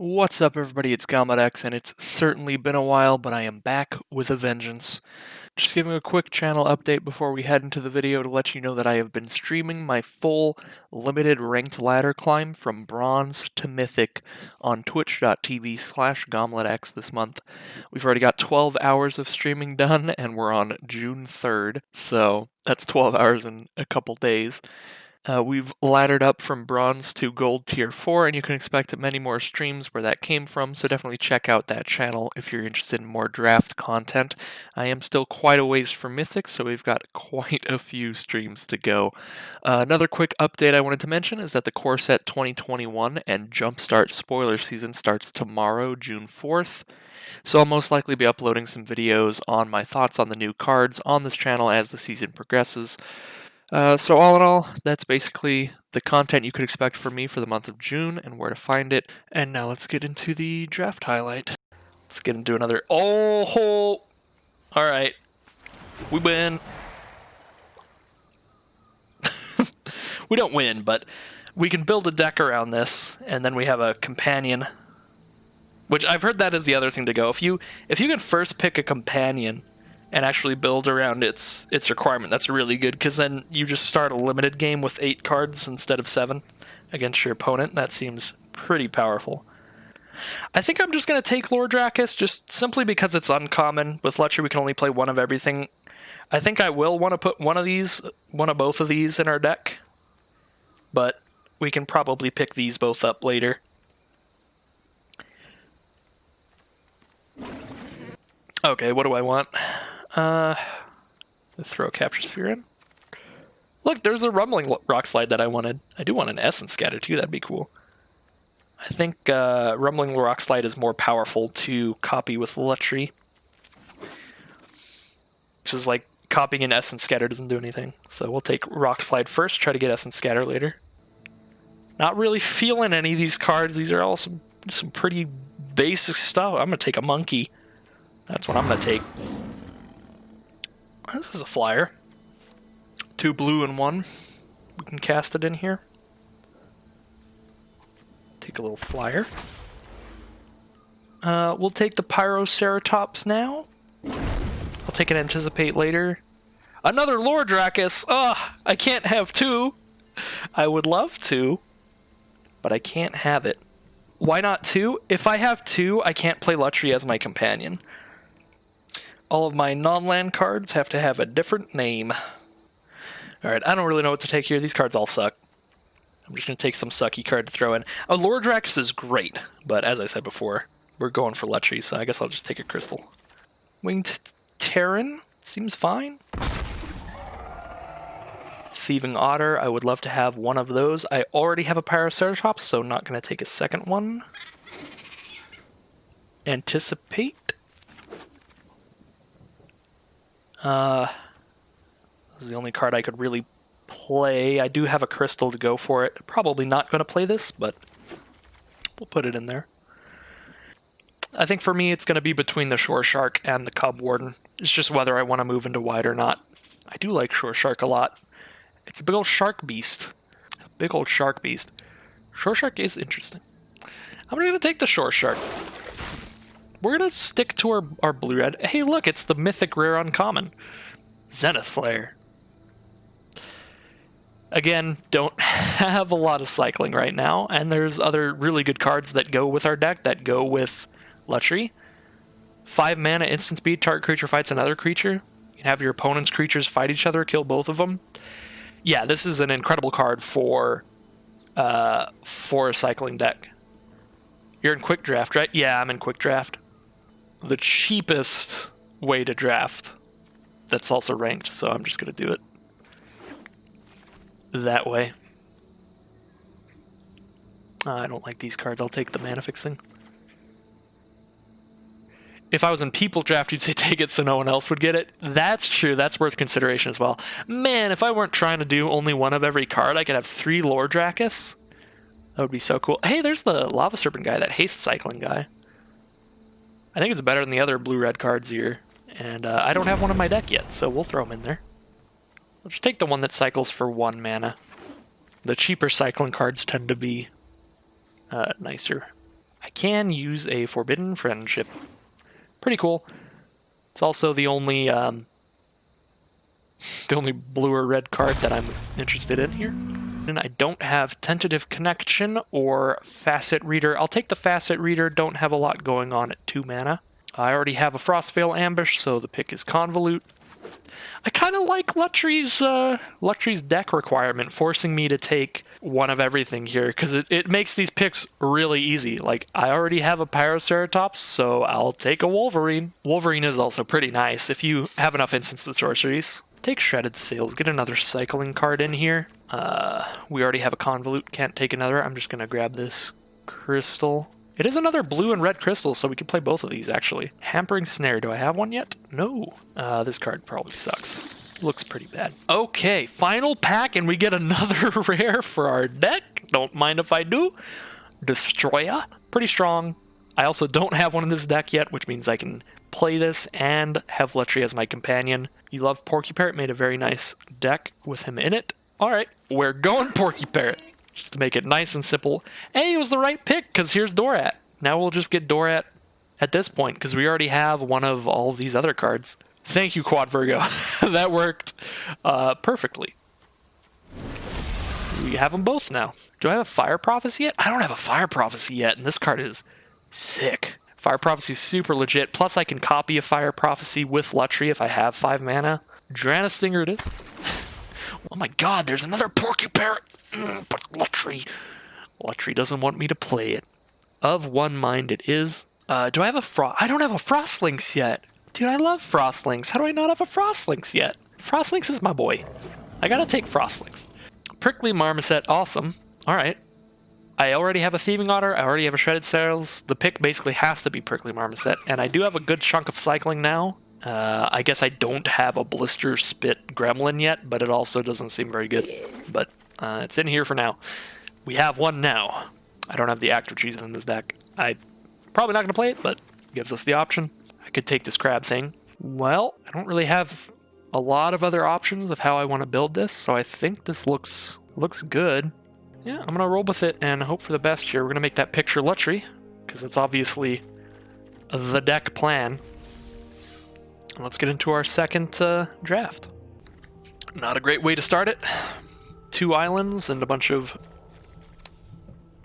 What's up, everybody? It's Galmadex, and it's certainly been a while, but I am back with a vengeance. Just giving a quick channel update before we head into the video to let you know that I have been streaming my full limited ranked ladder climb from Bronze to Mythic on twitch.tv/GomletX this month. We've already got 12 hours of streaming done, and we're on June 3rd, so that's 12 hours in a couple days. We've laddered up from Bronze to Gold Tier 4, and you can expect many more streams where that came from, so definitely check out that channel if you're interested in more draft content. I am still quite a ways from Mythic, so we've got quite a few streams to go. Another quick update I wanted to mention is that the Core Set 2021 and Jumpstart spoiler season starts tomorrow, June 4th. So I'll most likely be uploading some videos on my thoughts on the new cards on this channel as the season progresses. So all in all, that's basically the content you could expect from me for the month of June and where to find it. And now let's get into the draft highlight. Let's get into another... Oh! Alright. We win. We don't win, but we can build a deck around this, and then we have a companion. Which I've heard that is the other thing to go. If you can first pick a companion and actually build around its requirement, that's really good, because then you just start a limited game with 8 cards instead of 7 against your opponent. That seems pretty powerful. I think I'm just going to take Lord Dracus, just simply because it's uncommon. With Lecher, we can only play one of everything. I think I will want to put one of both of these in our deck, but we can probably pick these both up later. Okay, what do I want? Let's throw a Capture Sphere in. Look, there's a Rumbling Rock Slide that I wanted. I do want an Essence Scatter too, that'd be cool. I think Rumbling Rock Slide is more powerful to copy with Lutry. Which is like copying an Essence Scatter doesn't do anything. So we'll take Rock Slide first, try to get Essence Scatter later. Not really feeling any of these cards. These are all some pretty basic stuff. I'm going to take a Monkey. That's what I'm going to take. This is a flyer. 2 blue and 1. We can cast it in here. Take a little flyer. We'll take the Pyroceratops now. I'll take an Anticipate later. Another Lord Dracus! Ugh, I can't have 2. I would love to, but I can't have it. Why not 2? If I have 2, I can't play Lutry as my companion. All of my non-land cards have to have a different name. Alright, I don't really know what to take here. These cards all suck. I'm just going to take some sucky card to throw in. Oh, Lord Dracus is great, but as I said before, we're going for Lutry, so I guess I'll just take a Crystal. Winged Terran seems fine. Thieving Otter, I would love to have one of those. I already have a Pyroceratops, so not going to take a second one. Anticipate. This is the only card I could really play. I do have a Crystal to go for it. Probably not going to play this, but we'll put it in there. I think for me it's going to be between the Shore Shark and the Cub Warden. It's just whether I want to move into wide or not. I do like Shore Shark a lot. It's a big old shark beast. A big old shark beast. Shore Shark is interesting. I'm going to take the Shore Shark. We're going to stick to our blue-red. Hey, look, it's the Mythic Rare Uncommon. Zenith Flare. Again, don't have a lot of cycling right now, and there's other really good cards that go with our deck, that go with Lutry. 5 mana, instant speed, target creature fights another creature. You can have your opponent's creatures fight each other, kill both of them. Yeah, this is an incredible card for a cycling deck. You're in Quick Draft, right? Yeah, I'm in Quick Draft. The cheapest way to draft that's also ranked, so I'm just going to do it that way. I don't like these cards. I'll take the mana fixing. If I was in People Draft, you'd say take it so no one else would get it. That's true. That's worth consideration as well. Man, if I weren't trying to do only one of every card, I could have 3 Lord Dracus. That would be so cool. Hey, there's the Lava Serpent guy, that haste cycling guy. I think it's better than the other blue-red cards here. And I don't have one in my deck yet, so we'll throw him in there. I'll just take the one that cycles for 1 mana. The cheaper cycling cards tend to be nicer. I I can use a Forbidden Friendship. Pretty cool. It's also the only blue or red card that I'm interested in here. And I don't have Tentative Connection or Facet Reader. I'll take the Facet Reader. Don't have a lot going on at 2 mana. I already have a Frostveil Ambush, so the pick is Convolute. I kind of like Luxury's deck requirement, forcing me to take one of everything here, because it makes these picks really easy. Like, I already have a Pyroceratops, so I'll take a Wolverine. Wolverine is also pretty nice if you have enough instants and sorceries. Take Shredded Sails, get another cycling card in here. We already have a Convolute, can't take another. I'm just going to grab this crystal. It is another blue and red crystal, so we can play both of these, actually. Hampering Snare, do I have one yet? No. This card probably sucks. Looks pretty bad. Okay, final pack, and we get another rare for our deck. Don't mind if I do. Destroya. Pretty strong. I also don't have one in this deck yet, which means I can play this and have Lutri as my companion. You love Porky Parrot, made a very nice deck with him in it. Alright, we're going Porky Parrot. Just to make it nice and simple. Hey, it was the right pick, because here's Dorat. Now we'll just get Dorat at this point, because we already have one of all of these other cards. Thank you, Quad Virgo. That worked perfectly. We have them both now. Do I have a Fire Prophecy yet? I don't have a Fire Prophecy yet, and this card is sick. Fire Prophecy is super legit. Plus, I can copy a Fire Prophecy with Lutri if I have 5 mana. Drana Stinger it is. Oh my god, there's another Porky Parrot! But Lutri doesn't want me to play it. Of one mind it is. Do I have a I don't have a Frostlynx yet. Dude, I love Frostlynx. How do I not have a Frostlynx yet? Frostlynx is my boy. I gotta take Frostlynx. Prickly Marmoset, awesome. Alright. I already have a Thieving Otter, I already have a Shredded Sails. The pick basically has to be Prickly Marmoset, and I do have a good chunk of cycling now. I guess I don't have a Blister Spit Gremlin yet, but it also doesn't seem very good. But it's in here for now. We have one now. I don't have the Active Cheese in this deck. I'm probably not going to play it, but it gives us the option. I could take this crab thing. Well, I don't really have a lot of other options of how I want to build this, so I think this looks good. Yeah, I'm going to roll with it and hope for the best here. We're going to make that picture Lutri, because it's obviously the deck plan. Let's get into our second draft. Not a great way to start it. 2 islands and a bunch of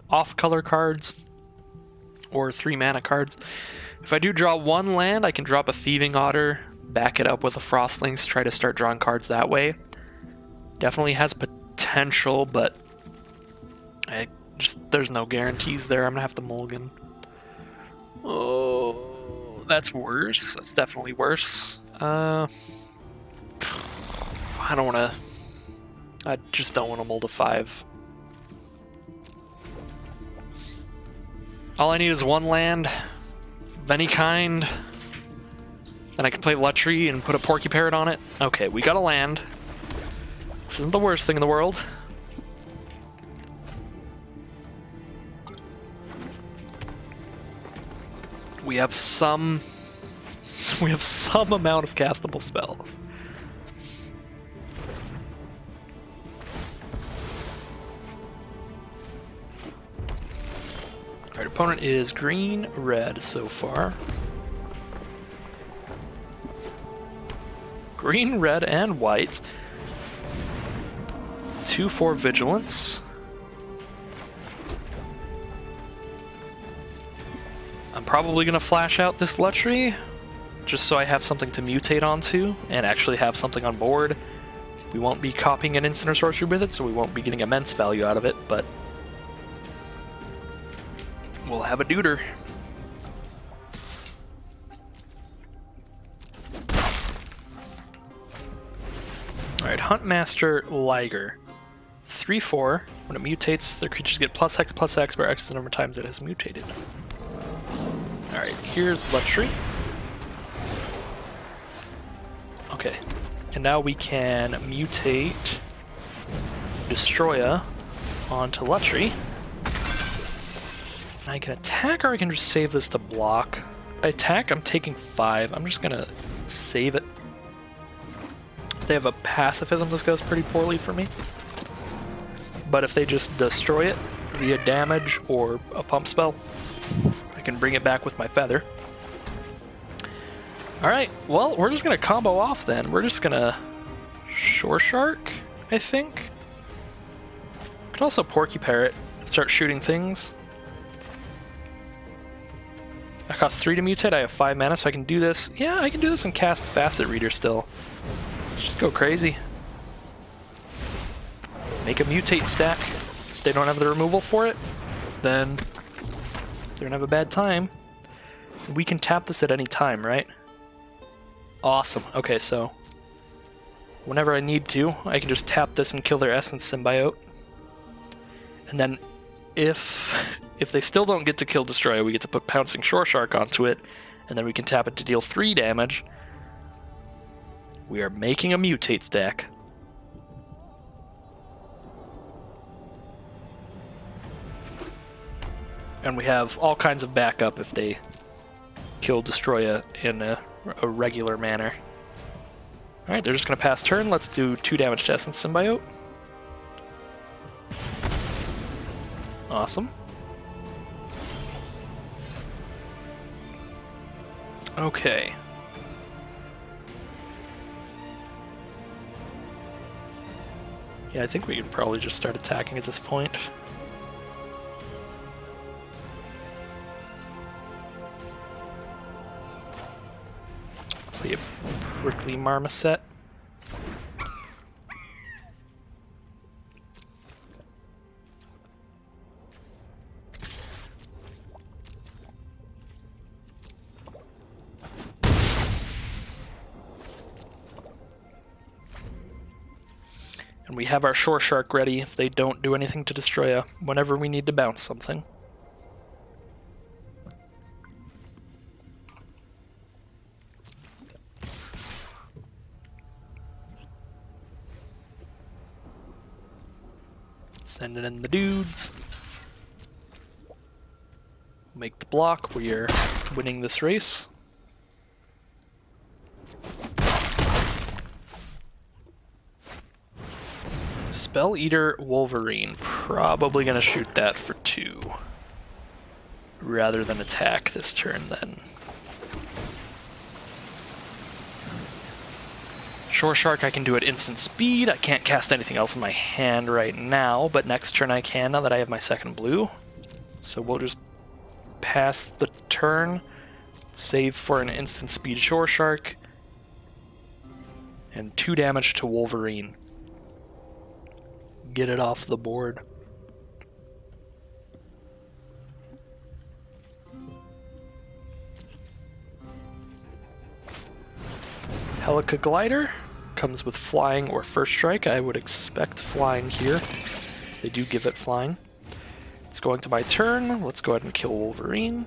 off-color cards, or 3 mana cards. If I do draw 1 land, I can drop a Thieving Otter, back it up with a Frostlynx, try to start drawing cards that way. Definitely has potential, but there's no guarantees there. I'm gonna have to mulligan. Oh, that's worse. That's definitely worse. I don't want to... I just don't want to mold a 5. All I need is 1 land of any kind. Then I can play Lutri and put a Porky Parrot on it. Okay, we got a land. This isn't the worst thing in the world. We have some amount of castable spells. Our opponent is green-red so far. Green, red, and white. 2/4 vigilance. I'm probably going to flash out this Lutri, just so I have something to mutate onto, and actually have something on board. We won't be copying an instant or sorcery with it, so we won't be getting immense value out of it, but we'll have a duder. Alright, Huntmaster Liger. 3/4. When it mutates, their creatures get +X/+X where X is the number of times it has mutated. Alright, here's Lutri. Okay, and now we can mutate Destroya onto Lutri. I can attack, or I can just save this to block. If I attack, I'm taking 5. I'm just gonna save it. If they have a pacifism, this goes pretty poorly for me. But if they just destroy it via damage or a pump spell, can bring it back with my feather. Alright, well, we're just going to combo off then. We're just going to Shore Shark, I think. Could also Porky Parrot and start shooting things. That costs 3 to mutate. I have 5 mana, so I can do this. Yeah, I can do this and cast Facet Reader still. Just go crazy. Make a mutate stack. If they don't have the removal for it, then they're gonna have a bad time. We can tap this at any time, right? Awesome. Okay, so whenever I need to, I can just tap this and kill their Essence Symbiote. And then if they still don't get to kill Destroy, we get to put Pouncing Shore Shark onto it, and then we can tap it to deal 3 damage. We are making a mutate stack. And we have all kinds of backup if they kill Destroya in a regular manner. Alright, they're just going to pass turn. Let's do 2 damage to Essence Symbiote. Awesome. Okay. Yeah, I think we can probably just start attacking at this point. Play a Prickly Marmoset. And we have our Shore Shark ready if they don't do anything to destroy whenever we need to bounce something. Sending in the dudes. Make the block. We are winning this race. Spell Eater Wolverine. Probably going to shoot that for 2. Rather than attack this turn then. Shore Shark I can do at instant speed. I can't cast anything else in my hand right now, but next turn I can now that I have my second blue. So we'll just pass the turn, save for an instant speed Shore Shark, and 2 damage to Wolverine. Get it off the board. Helica Glider comes with flying or first strike. I would expect flying here. They do give it flying. It's going to my turn. Let's go ahead and kill Wolverine.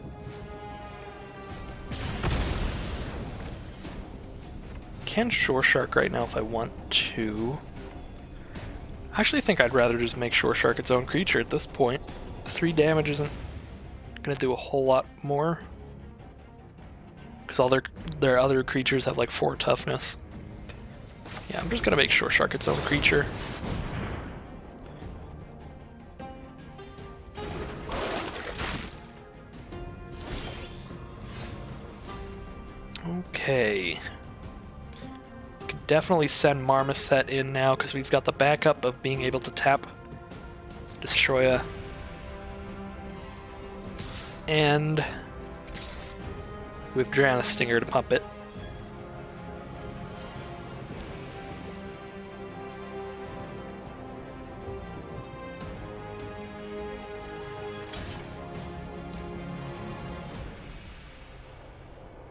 Can Shore Shark right now if I want to. I actually think I'd rather just make Shore Shark its own creature at this point. 3 damage isn't going to do a whole lot more. Because all their other creatures have like 4 toughness. Yeah, I'm just going to make Shore Shark its own creature. Okay. Could definitely send Marmoset in now because we've got the backup of being able to tap Destroya. And we have Drana Stinger to pump it.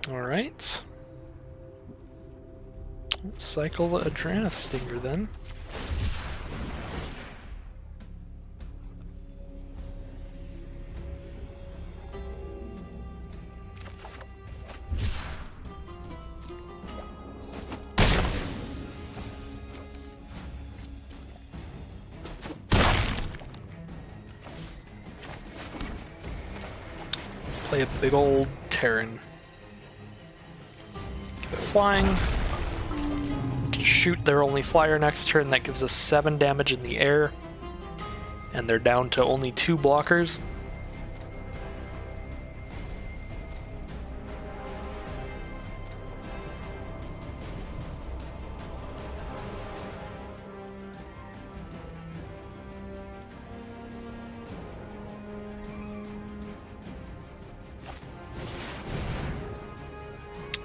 Alright. Cycle a Drana Stinger then. Play a big old Terran. Keep it flying. Can shoot their only flyer next turn. That gives us 7 damage in the air. And they're down to only 2 blockers.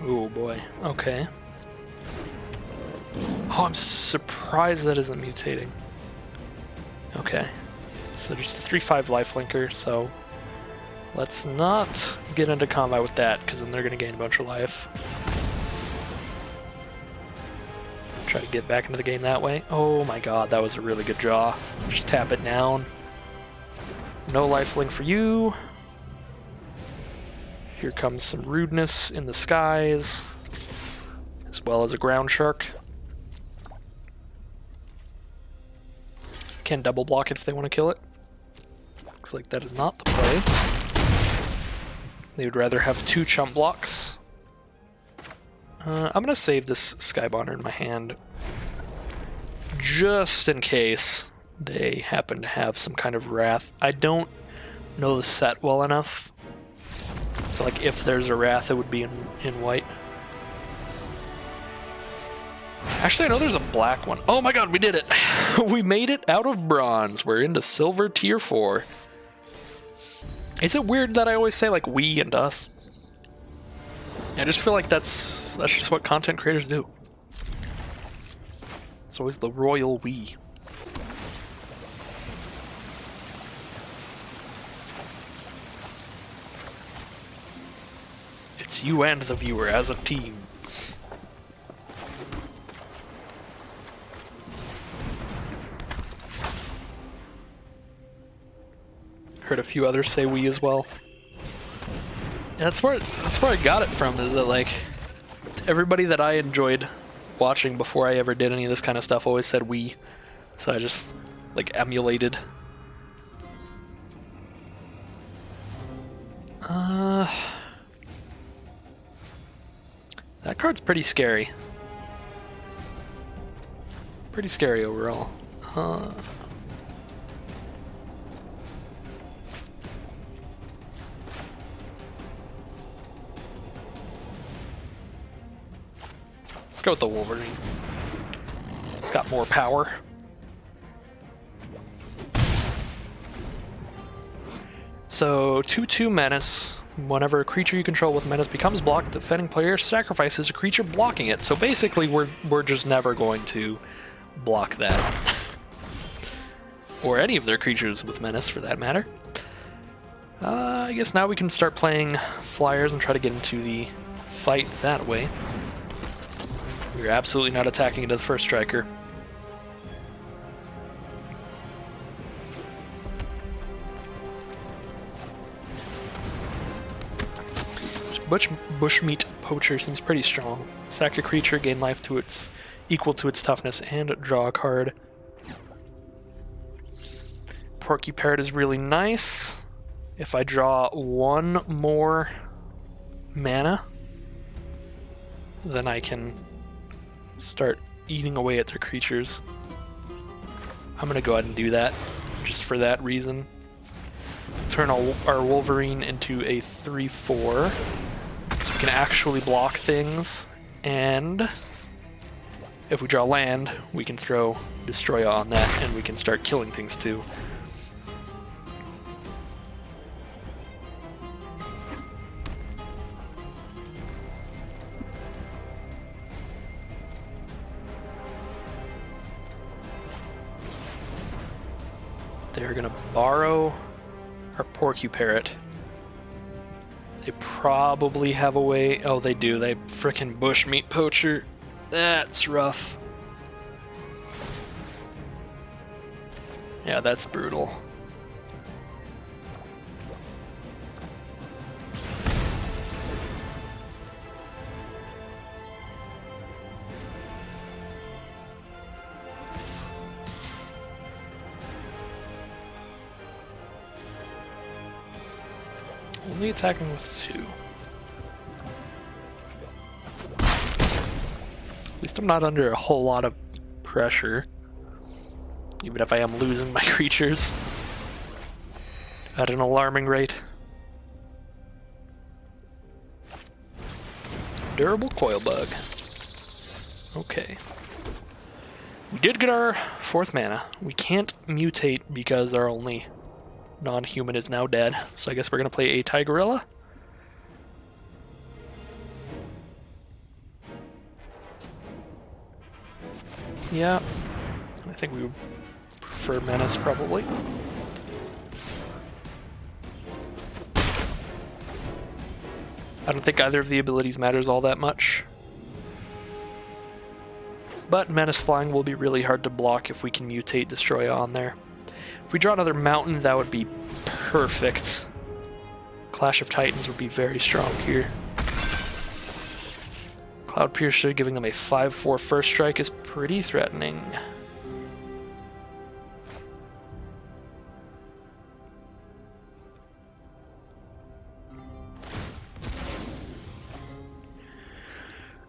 Oh boy, okay. Oh, I'm surprised that isn't mutating. Okay. So just a 3/5 lifelinker, so let's not get into combat with that, because then they're going to gain a bunch of life. Try to get back into the game that way. Oh my god, that was a really good draw. Just tap it down. No lifelink for you. Here comes some rudeness in the skies, as well as a ground shark. Can double block it if they want to kill it. Looks like that is not the play. They would rather have 2 chump blocks. I'm going to save this Skybonder in my hand just in case they happen to have some kind of wrath. I don't know the set well enough. I feel like if there's a wrath, it would be in white. Actually, I know there's a black one. Oh my god, we did it! We made it out of bronze. We're into silver tier 4. Is it weird that I always say like we and us? I just feel like that's just what content creators do. It's always the royal we. It's you and the viewer as a team. Heard a few others say we as well. And that's where I got it from, is that like everybody that I enjoyed watching before I ever did any of this kind of stuff always said we. So I just like emulated. That card's pretty scary. Pretty scary overall. Let's go with the Wolverine. It's got more power. So, 2/2 Menace. Whenever a creature you control with Menace becomes blocked, the defending player sacrifices a creature blocking it. So basically, we're just never going to block that. Or any of their creatures with Menace, for that matter. I guess now we can start playing flyers and try to get into the fight that way. We're absolutely not attacking into the first striker. Bushmeat Poacher seems pretty strong. Sack a creature, gain life to its equal to its toughness, and draw a card. Porky Parrot is really nice. If I draw 1 more mana, then I can start eating away at their creatures. I'm gonna go ahead and do that, just for that reason. Turn our Wolverine into a 3/4. So we can actually block things, and if we draw land, we can throw Destroya on that, and we can start killing things too. They're gonna borrow our Porky Parrot. They probably have a way. Oh, they do. They frickin' Bushmeat Poacher. That's rough. Yeah, that's brutal. Only attacking with 2. At least I'm not under a whole lot of pressure. Even if I am losing my creatures at an alarming rate. Durable Coil Bug. Okay. We did get our 4th mana. We can't mutate because our only non-human is now dead, so I guess we're gonna play a Tigorilla. Yeah. I think we would prefer Menace, probably. I don't think either of the abilities matters all that much. But Menace Flying will be really hard to block if we can mutate Destroy on there. If we draw another Mountain, that would be perfect. Clash of Titans would be very strong here. Cloud Piercer giving them a 5/4 first strike is pretty threatening.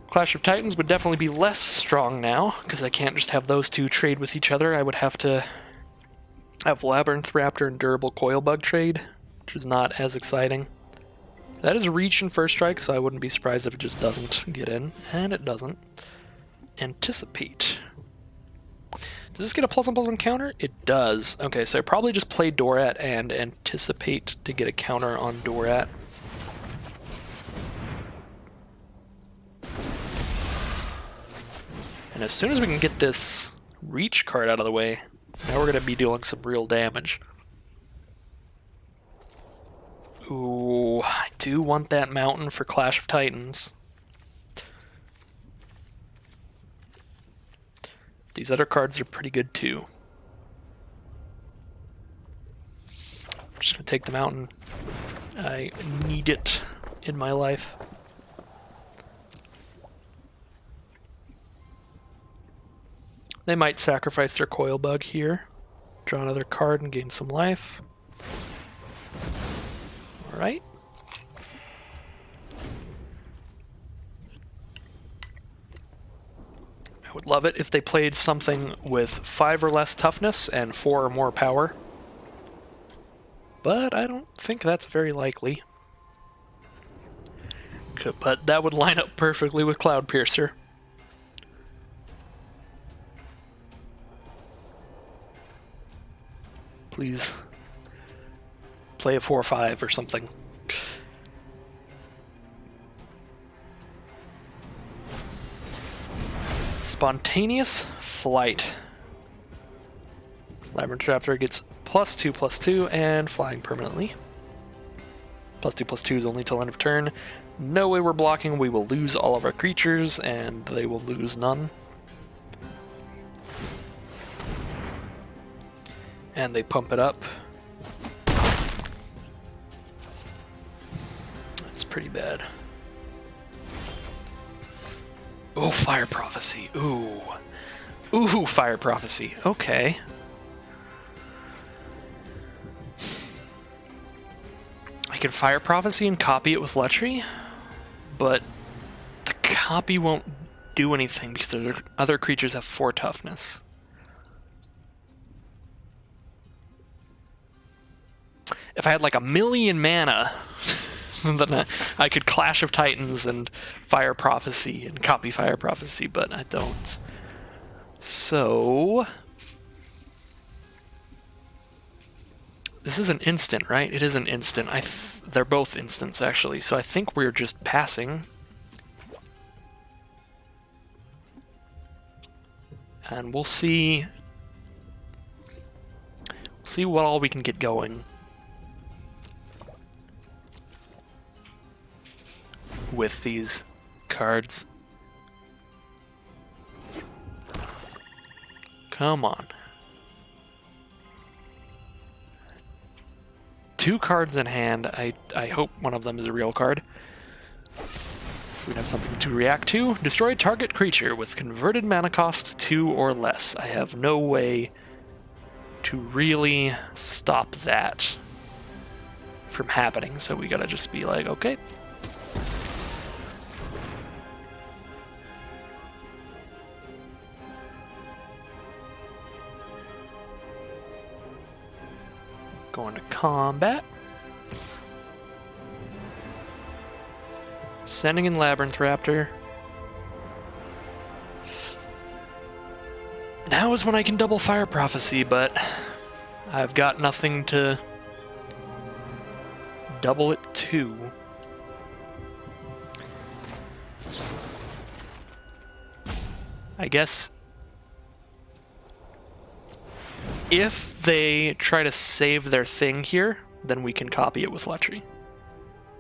Clash of Titans would definitely be less strong now, because I can't just have those two trade with each other. I would have to have Labyrinth Raptor and Durable Coil Bug trade, which is not as exciting. That is reach in first strike, so I wouldn't be surprised if it just doesn't get in, and it doesn't. Anticipate. Does this get a +1/+1 counter? It does. Okay, so I probably just play Dorat and Anticipate to get a counter on Dorat. And as soon as we can get this reach card out of the way, now we're going to be dealing some real damage. Ooh, I do want that mountain for Clash of Titans. These other cards are pretty good too. I'm just going to take the mountain. I need it in my life. They might sacrifice their Coil Bug here, draw another card and gain some life. Alright. I would love it if they played something with 5 or less toughness and 4 or more power. But I don't think that's very likely. But that would line up perfectly with Cloud Piercer. Please play a 4/5 or something. Spontaneous Flight. Labyrinth Raptor gets +2/+2 and flying permanently. +2/+2 is only till end of turn. No way we're blocking. We will lose all of our creatures and they will lose none. And they pump it up. That's pretty bad. Oh, Fire Prophecy. Ooh. Ooh, Fire Prophecy. Okay. I can Fire Prophecy and copy it with Lechery, but the copy won't do anything because the other creatures have 4 toughness. If I had like 1,000,000 mana, then I could Clash of Titans and Fire Prophecy and copy Fire Prophecy, but I don't. So this is an instant, right? It is an instant. They're both instants, actually, so I think we're just passing. And we'll see what all we can get going with these cards. Come on. 2 cards in hand. I hope one of them is a real card. So we have something to react to. Destroy target creature with converted mana cost 2 or less. I have no way to really stop that from happening, so we gotta just be like, okay. Going to combat. Sending in Labyrinth Raptor. Now is when I can double Fire Prophecy, but I've got nothing to double it to. I guess If they try to save their thing here, then we can copy it with lechery.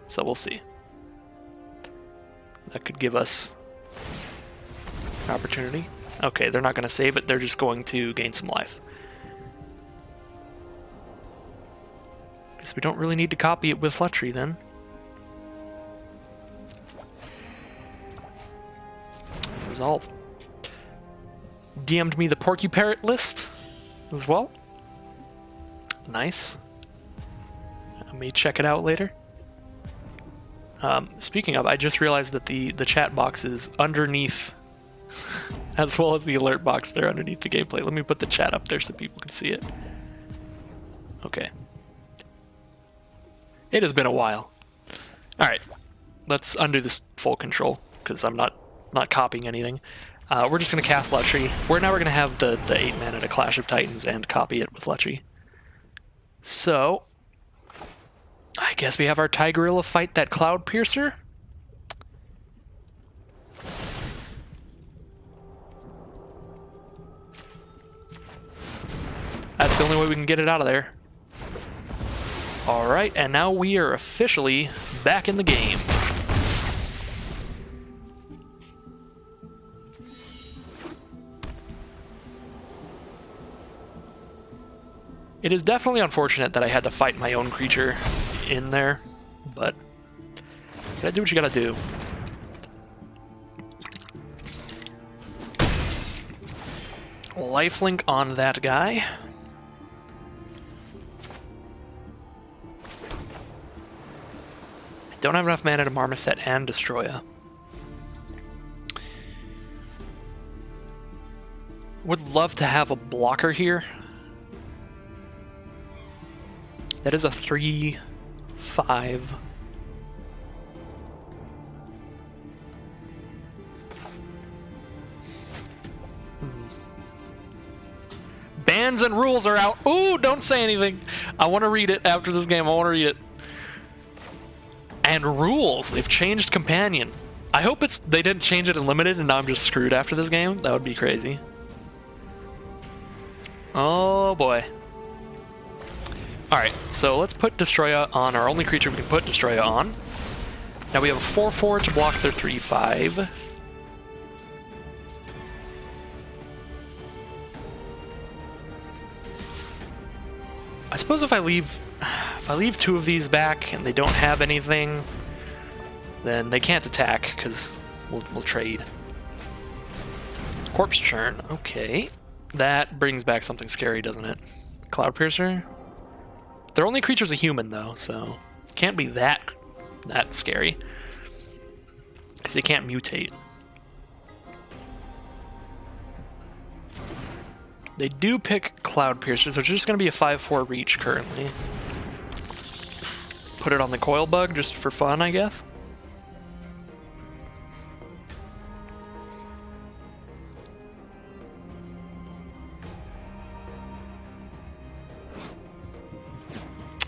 So we'll see. That could give us an opportunity. Okay, they're not going to save it. They're just going to gain some life. Guess we don't really need to copy it with lechery then. Resolve. DM'd me the Porky Parrot list as well. Nice. I may check it out later. Speaking of, I just realized that the chat box is underneath, as well as the alert box there underneath the gameplay. Let me put the chat up there so people can see it. Okay. It has been a while. Alright, let's undo this full control, because I'm not copying anything. We're just going to cast lechery. Now we're going to have the 8 mana to Clash of Titans and copy it with lechery. So, I guess we have our Tigorilla fight that Cloud Piercer. That's the only way we can get it out of there. Alright, and now we are officially back in the game. It is definitely unfortunate that I had to fight my own creature in there, but you gotta do what you gotta do. Lifelink on that guy. I don't have enough mana to Marmoset and Destroya. Would love to have a blocker here. That is a 3/5. Bans and rules are out. Ooh, don't say anything. I want to read it after this game. I want to read it. And rules. They've changed Companion. I hope they didn't change it in Limited and now I'm just screwed after this game. That would be crazy. Oh boy. Alright, so let's put Destroya on our only creature we can put Destroya on. Now we have a 4/4 to block their 3/5. I suppose if I leave 2 of these back and they don't have anything, then they can't attack because we'll trade. Corpse Churn, okay. That brings back something scary, doesn't it? Cloud Piercer? Their only creature's a human, though, so can't be that scary. Because they can't mutate. They do pick Cloud Piercer, so it's just going to be a 5/4 reach currently. Put it on the Coil Bug just for fun, I guess.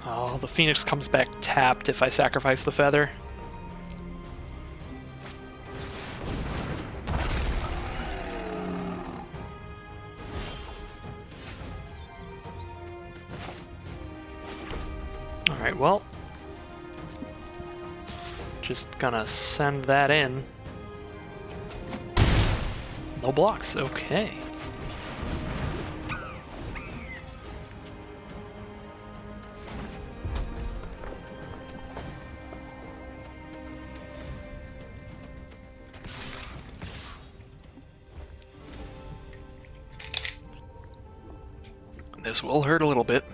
Oh, the Phoenix comes back tapped if I sacrifice the Feather. Alright, well. Just gonna send that in. No blocks, okay. This will hurt a little bit.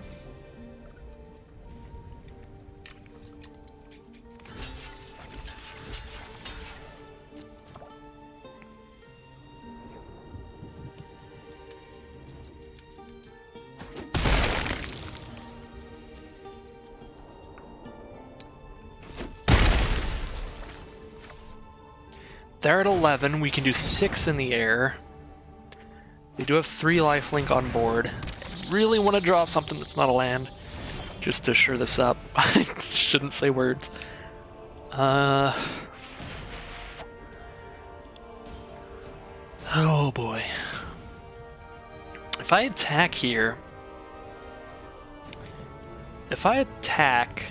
They're at 11. We can do 6 in the air. They do have 3 lifelink on board. Really want to draw something that's not a land, just to sure this up. I shouldn't say words. Oh boy. If I attack here, if I attack...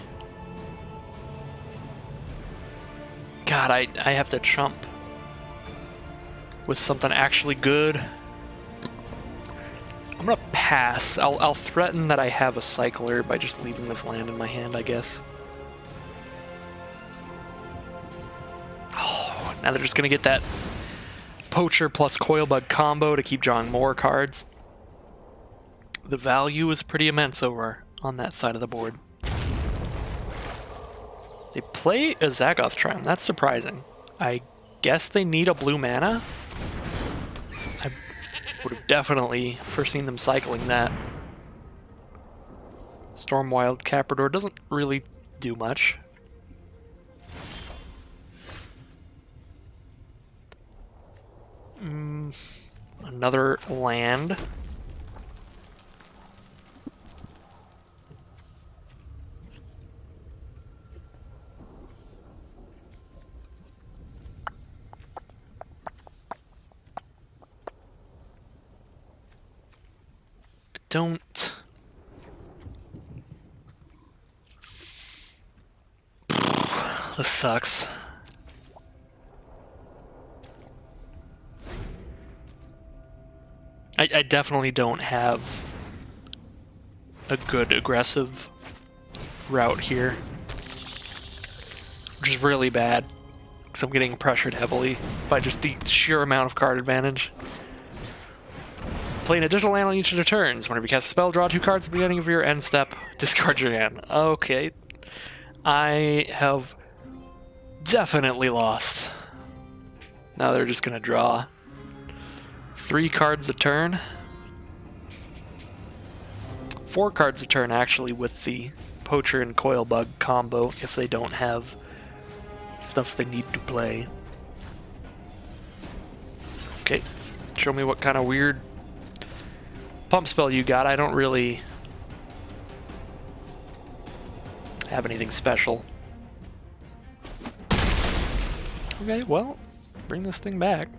God, I have to chump with something actually good. I'm gonna pass. I'll threaten that I have a cycler by just leaving this land in my hand, I guess. Oh, now they're just gonna get that Poacher plus Coilbug combo to keep drawing more cards. The value is pretty immense over on that side of the board. They play a Zagoth Triumph. That's surprising. I guess they need a blue mana. I would have definitely foreseen them cycling that. Stormwild Caprador doesn't really do much. Another land. Don't... This sucks. I definitely don't have a good aggressive route here, which is really bad because I'm getting pressured heavily by just the sheer amount of card advantage. Play an additional land on each of your turns. Whenever you cast a spell, draw 2 cards at the beginning of your end step. Discard your hand. Okay. I have definitely lost. Now they're just going to draw 3 cards a turn. 4 cards a turn, actually, with the Poacher and Coilbug combo if they don't have stuff they need to play. Okay. Show me what kind of weird pump spell you got. I don't really have anything special. Okay, well, bring this thing back.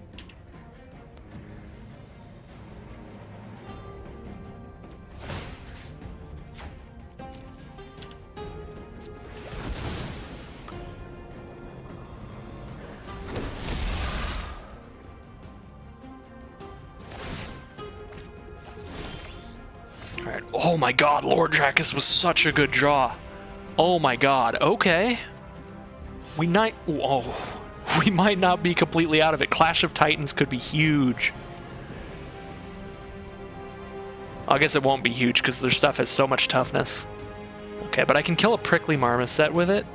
Alright. Oh my god, Lord Dracus was such a good draw. Oh my god, okay. We might not be completely out of it. Clash of Titans could be huge. I guess it won't be huge because their stuff has so much toughness. Okay, but I can kill a Prickly Marmoset with it.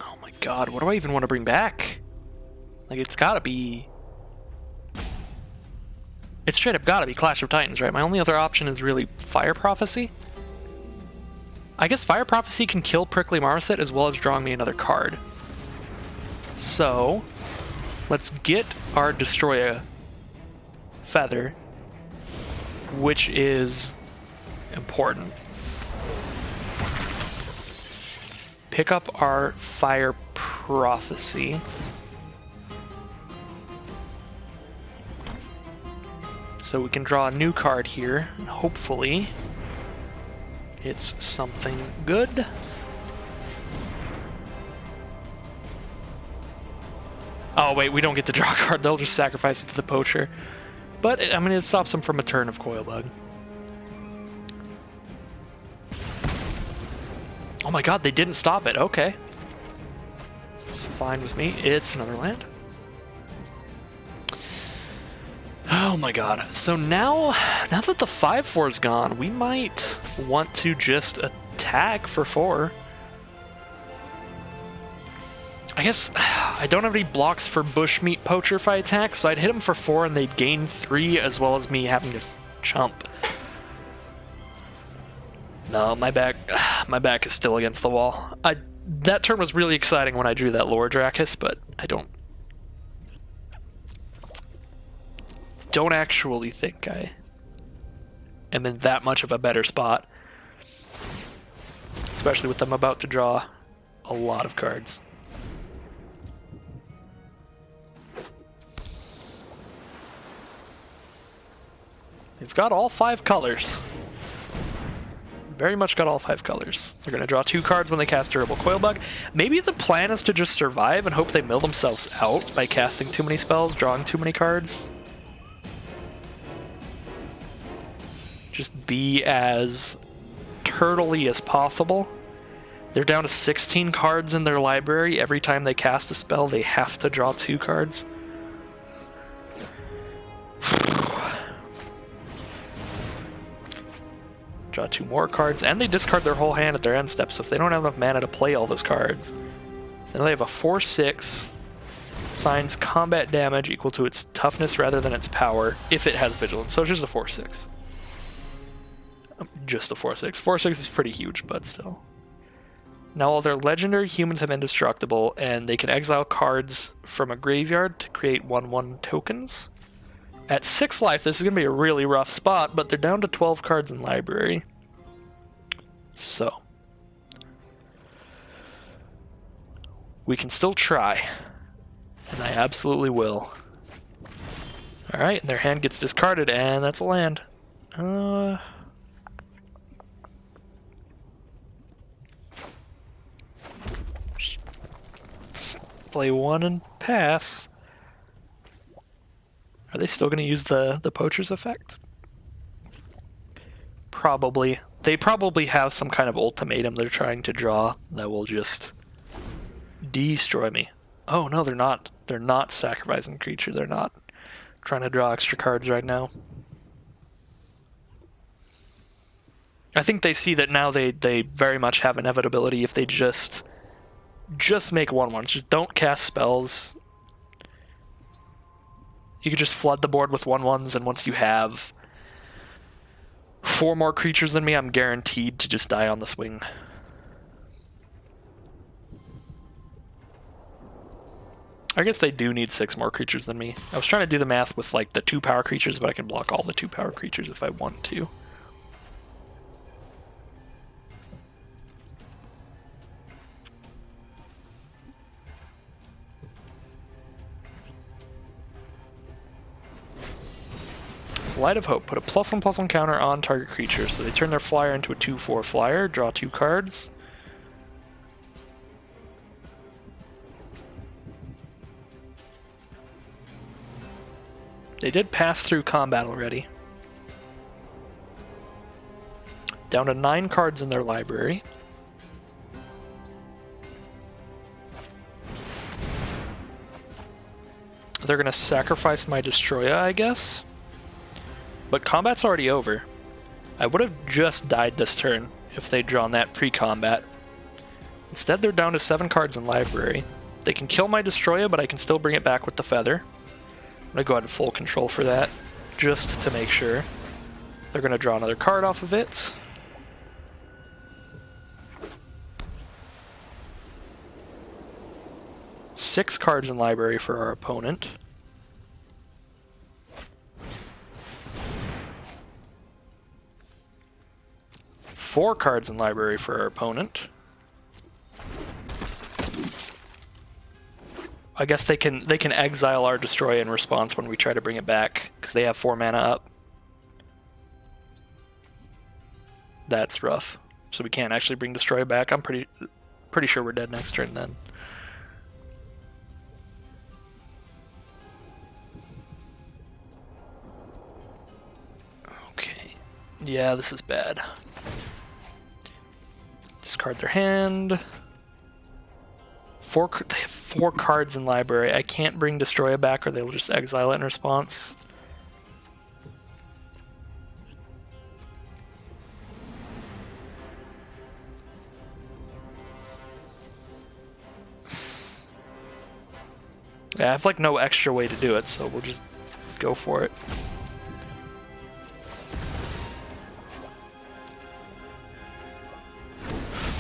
Oh my god, what do I even want to bring back? Like, it's gotta be... It's straight up gotta be Clash of Titans, right? My only other option is really Fire Prophecy. I guess Fire Prophecy can kill Prickly Marmoset as well as drawing me another card. So, let's get our Destroy a Feather, which is important. Pick up our Fire Prophecy. So we can draw a new card here, and hopefully it's something good. Oh wait, we don't get to draw a card, they'll just sacrifice it to the Poacher. But, I mean, it stops them from a turn of Coilbug. Oh my god, they didn't stop it, okay. It's fine with me, it's another land. Oh my god. So now that the 5/4's gone, we might want to just attack for 4. I guess I don't have any blocks for Bushmeat Poacher if I attack, so I'd hit him for 4 and they'd gain 3 as well as me having to chump. No, my back is still against the wall. That turn was really exciting when I drew that Lord Dracus, but I don't actually think I am in that much of a better spot. Especially with them about to draw a lot of cards. They've got all 5 colors. Very much got all 5 colors. They're going to draw 2 cards when they cast Durable Coil Bug. Maybe the plan is to just survive and hope they mill themselves out by casting too many spells, drawing too many cards. Just be as turtley as possible. They're down to 16 cards in their library. Every time they cast a spell, they have to draw 2 cards. Draw 2 more cards, and they discard their whole hand at their end step, so if they don't have enough mana to play all those cards. So now they have a 4/6, signs combat damage equal to its toughness rather than its power, if it has vigilance, so it's just a 4/6. Just a 4/6. 4/6 is pretty huge, but still. Now all their legendary humans have indestructible, and they can exile cards from a graveyard to create 1/1 tokens. At 6 life, this is going to be a really rough spot, but they're down to 12 cards in library. So. We can still try. And I absolutely will. Alright, and their hand gets discarded, and that's a land. Play 1 and pass. Are they still going to use the poacher's effect? Probably. They probably have some kind of ultimatum they're trying to draw that will just destroy me. Oh no, they're not. They're not sacrificing creature. They're not trying to draw extra cards right now. I think they see that now they very much have inevitability if they just make 1/1s. Just don't cast spells. You could just flood the board with 1/1s, and once you have 4 more creatures than me, I'm guaranteed to just die on the swing. I guess they do need 6 more creatures than me. I was trying to do the math with like the 2 power creatures, but I can block all the 2 power creatures if I want to. Light of Hope. Put a +1/+1 counter on target creature, so they turn their flyer into a 2/4 flyer, draw 2 cards. They did pass through combat already. Down to 9 cards in their library. They're going to sacrifice my Destroya, I guess. But combat's already over. I would have just died this turn if they'd drawn that pre-combat. Instead, they're down to 7 cards in library. They can kill my Destroya, but I can still bring it back with the Feather. I'm going to go ahead and full control for that, just to make sure. They're going to draw another card off of it. Six cards in library for our opponent. Four cards in library for our opponent. I guess they can exile our Destroy in response when we try to bring it back, because they have 4 mana up. That's rough. So we can't actually bring Destroy back. I'm pretty sure we're dead next turn then. Okay. Yeah, this is bad. Discard their hand. They have 4 cards in library. I can't bring Destroya back or they'll just exile it in response. Yeah, I have like no extra way to do it, so we'll just go for it.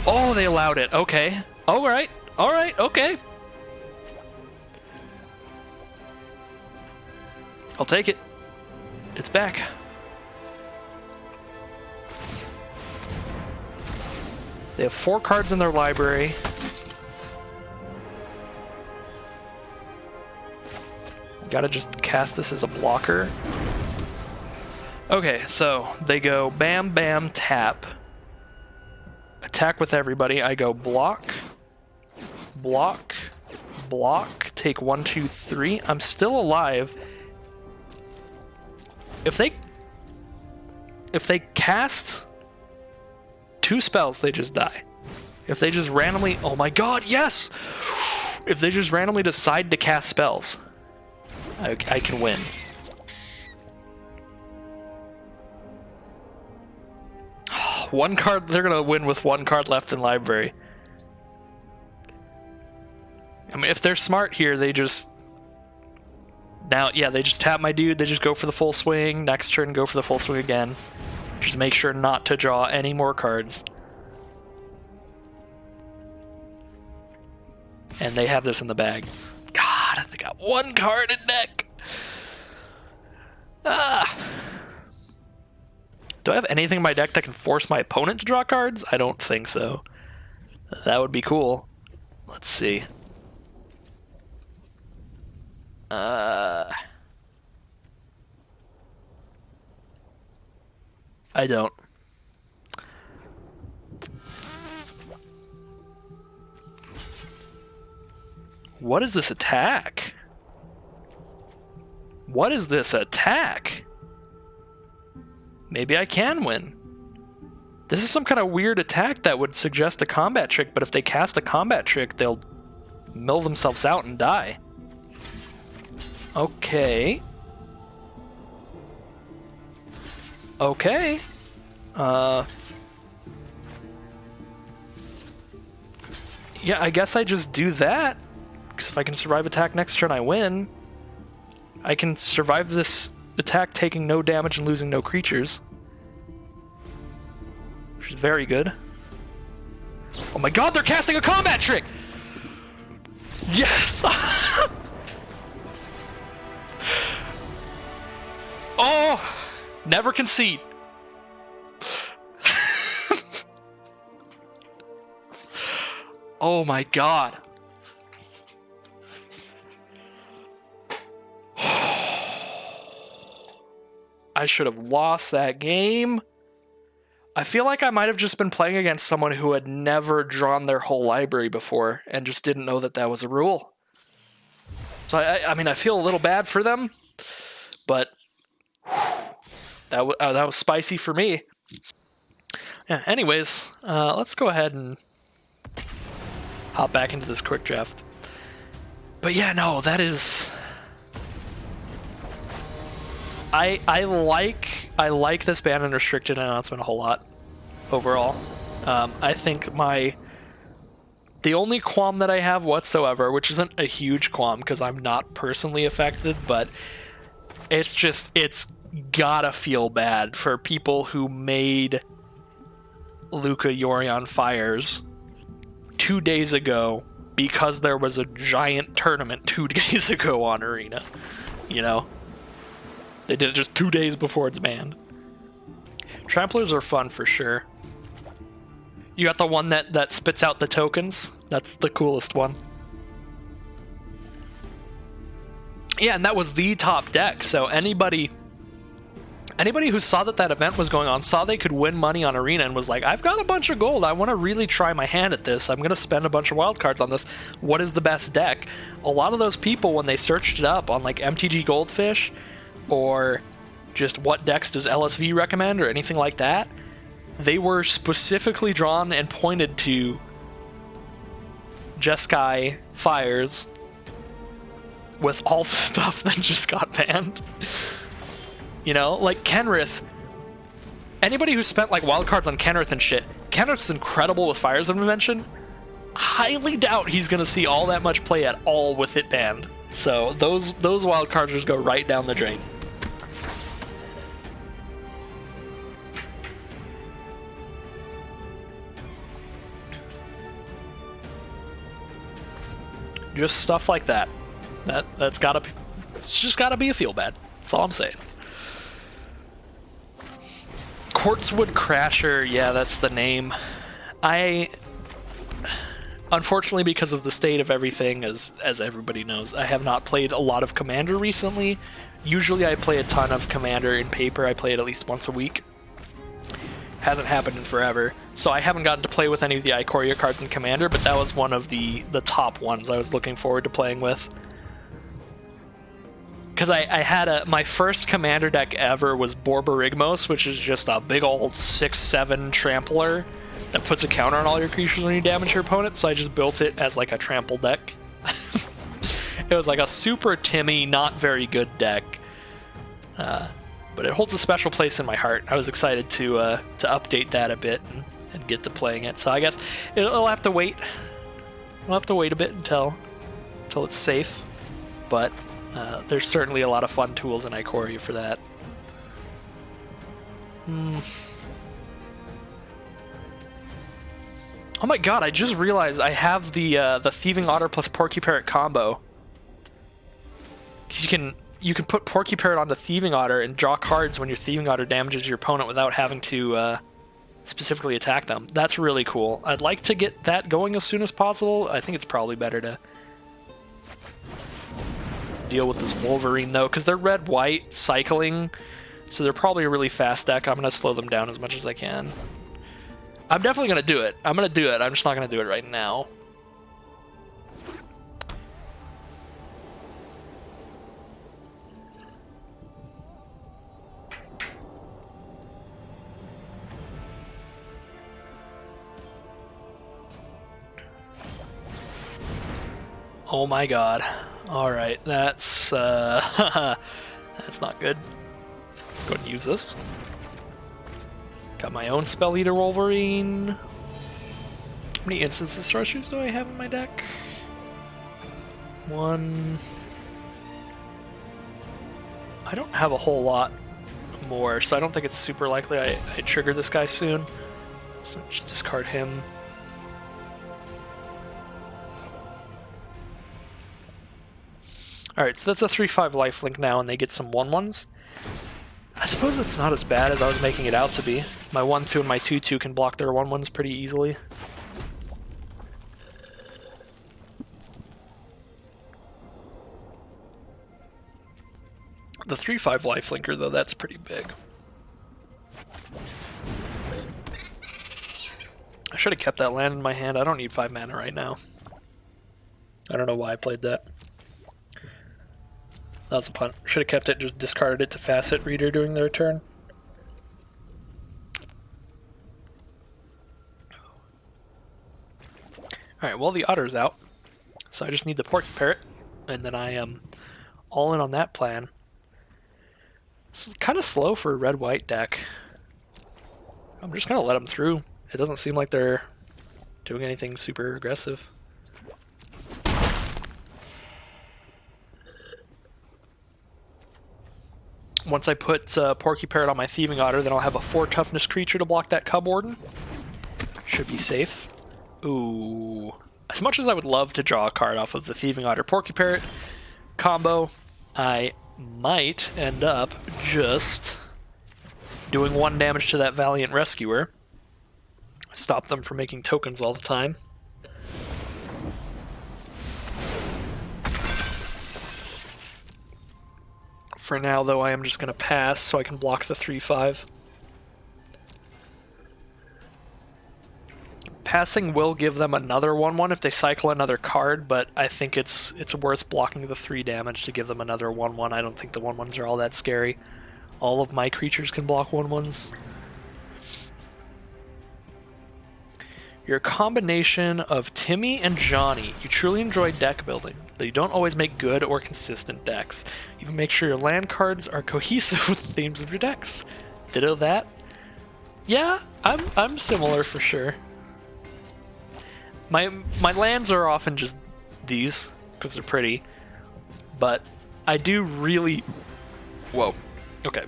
Oh, they allowed it. Okay. Alright. Alright, okay. I'll take it. It's back. They have 4 cards in their library. Gotta just cast this as a blocker. Okay, so they go bam, bam, tap. Attack with everybody. I go block, block, block. Take 1, 2, 3. I'm still alive. If they cast 2 spells, they just die. If they just randomly... Oh my god, yes! If they just randomly decide to cast spells, I can win. One card, they're gonna win with 1 card left in library. I mean, if they're smart here, they just... Now, yeah, they just tap my dude, they just go for the full swing, next turn go for the full swing again. Just make sure not to draw any more cards. And they have this in the bag. God, they got 1 card in deck! Ah! Do I have anything in my deck that can force my opponent to draw cards? I don't think so. That would be cool. Let's see. I don't. What is this attack? What is this attack? Maybe I can win. This is some kind of weird attack that would suggest a combat trick, but if they cast a combat trick, they'll mill themselves out and die. Okay. Okay. Yeah, I guess I just do that. Because if I can survive attack next turn, I win. I can survive this attack taking no damage and losing no creatures. Which is very good. Oh my god, they're casting a combat trick! Yes! Oh! Never concede. Oh my god. I should have lost that game. I feel like I might have just been playing against someone who had never drawn their whole library before and just didn't know that that was a rule. So I mean, I feel a little bad for them, but that was spicy for me. Yeah. Anyways, let's go ahead and hop back into this quick draft. But yeah, no, that is. I like this ban and restricted announcement a whole lot overall. I think the only qualm that I have whatsoever, which isn't a huge qualm because I'm not personally affected, but it's gotta feel bad for people who made Luca Yorion Fires 2 days ago because there was a giant tournament 2 days ago on Arena, you know? They did it just 2 days before it's banned. Tramplers are fun for sure. You got the one that spits out the tokens. That's the coolest one. Yeah, and that was the top deck. So anybody who saw that event was going on, saw they could win money on Arena and was like, I've got a bunch of gold. I want to really try my hand at this. I'm going to spend a bunch of wildcards on this. What is the best deck? A lot of those people, when they searched it up on like MTG Goldfish, or just what decks does LSV recommend or anything like that, they were specifically drawn and pointed to Jeskai Fires with all the stuff that just got banned. You know, like Kenrith. Anybody who spent like wildcards on Kenrith and shit, Kenrith's incredible with Fires of Invention. Highly doubt he's gonna see all that much play at all with it banned. So those wildcards just go right down the drain. Just stuff like that. That's gotta be. It's just gotta be a feel bad. That's all I'm saying. Quartzwood Crasher, yeah, that's the name. I unfortunately, because of the state of everything, as everybody knows, I have not played a lot of Commander recently. Usually I play a ton of Commander in paper. I play it at least once a week. Hasn't happened in forever. So I haven't gotten to play with any of the Ikoria cards in Commander, but that was one of the top ones I was looking forward to playing with. Because I had my first Commander deck ever was Borborygmos, which is just a big old 6/7 trampler that puts a counter on all your creatures when you damage your opponent, so I just built it as like a trample deck. It was like a super Timmy, not very good deck. But it holds a special place in my heart. I was excited to update that a bit and get to playing it. So I guess it'll have to wait. We'll have to wait a bit until it's safe. But there's certainly a lot of fun tools in Ikoria for that. Oh my god, I just realized I have the Thieving Otter plus Porky Parrot combo. Because you can put Porky Parrot onto Thieving Otter and draw cards when your Thieving Otter damages your opponent without having to specifically attack them. That's really cool. I'd like to get that going as soon as possible. I think it's probably better to deal with this Wolverine, though, because they're red-white cycling, so they're probably a really fast deck. I'm going to slow them down as much as I can. I'm definitely going to do it. I'm going to do it. I'm just not going to do it right now. Oh my god. Alright, that's that's not good. Let's go and use this. Got my own Spell Eater Wolverine. How many Instance Destructors do I have in my deck? 1. I don't have a whole lot more, so I don't think it's super likely I trigger this guy soon. So just discard him. Alright, so that's a 3/5 lifelink now, and they get some 1/1s. I suppose it's not as bad as I was making it out to be. My 1/2 and my 2/2 can block their 1/1s pretty easily. The 3/5 lifelinker, though, that's pretty big. I should have kept that land in my hand. I don't need 5 mana right now. I don't know why I played that. That was a punt. Should have kept it, just discarded it to Facet Reader during their turn. Alright, well, the Otter's out. So I just need the Porky Parrot, and then I am all in on that plan. It's kind of slow for a red-white deck. I'm just going to let them through. It doesn't seem like they're doing anything super aggressive. Once I put Porky Parrot on my Thieving Otter, then I'll have a 4 toughness creature to block that Cub Warden. Should be safe. Ooh. As much as I would love to draw a card off of the Thieving Otter Porky Parrot combo, I might end up just doing 1 damage to that Valiant Rescuer. Stop them from making tokens all the time. For now, though, I am just going to pass so I can block the 3/5. Passing will give them another 1/1 if they cycle another card, but I think it's worth blocking the 3 damage to give them another 1/1. I don't think the 1/1s are all that scary. All of my creatures can block 1/1s. You're a combination of Timmy and Johnny. You truly enjoy deck building, though you don't always make good or consistent decks. You can make sure your land cards are cohesive with the themes of your decks. Ditto that? Yeah, I'm similar for sure. My lands are often just these, because they're pretty, but I do really... Whoa. Okay.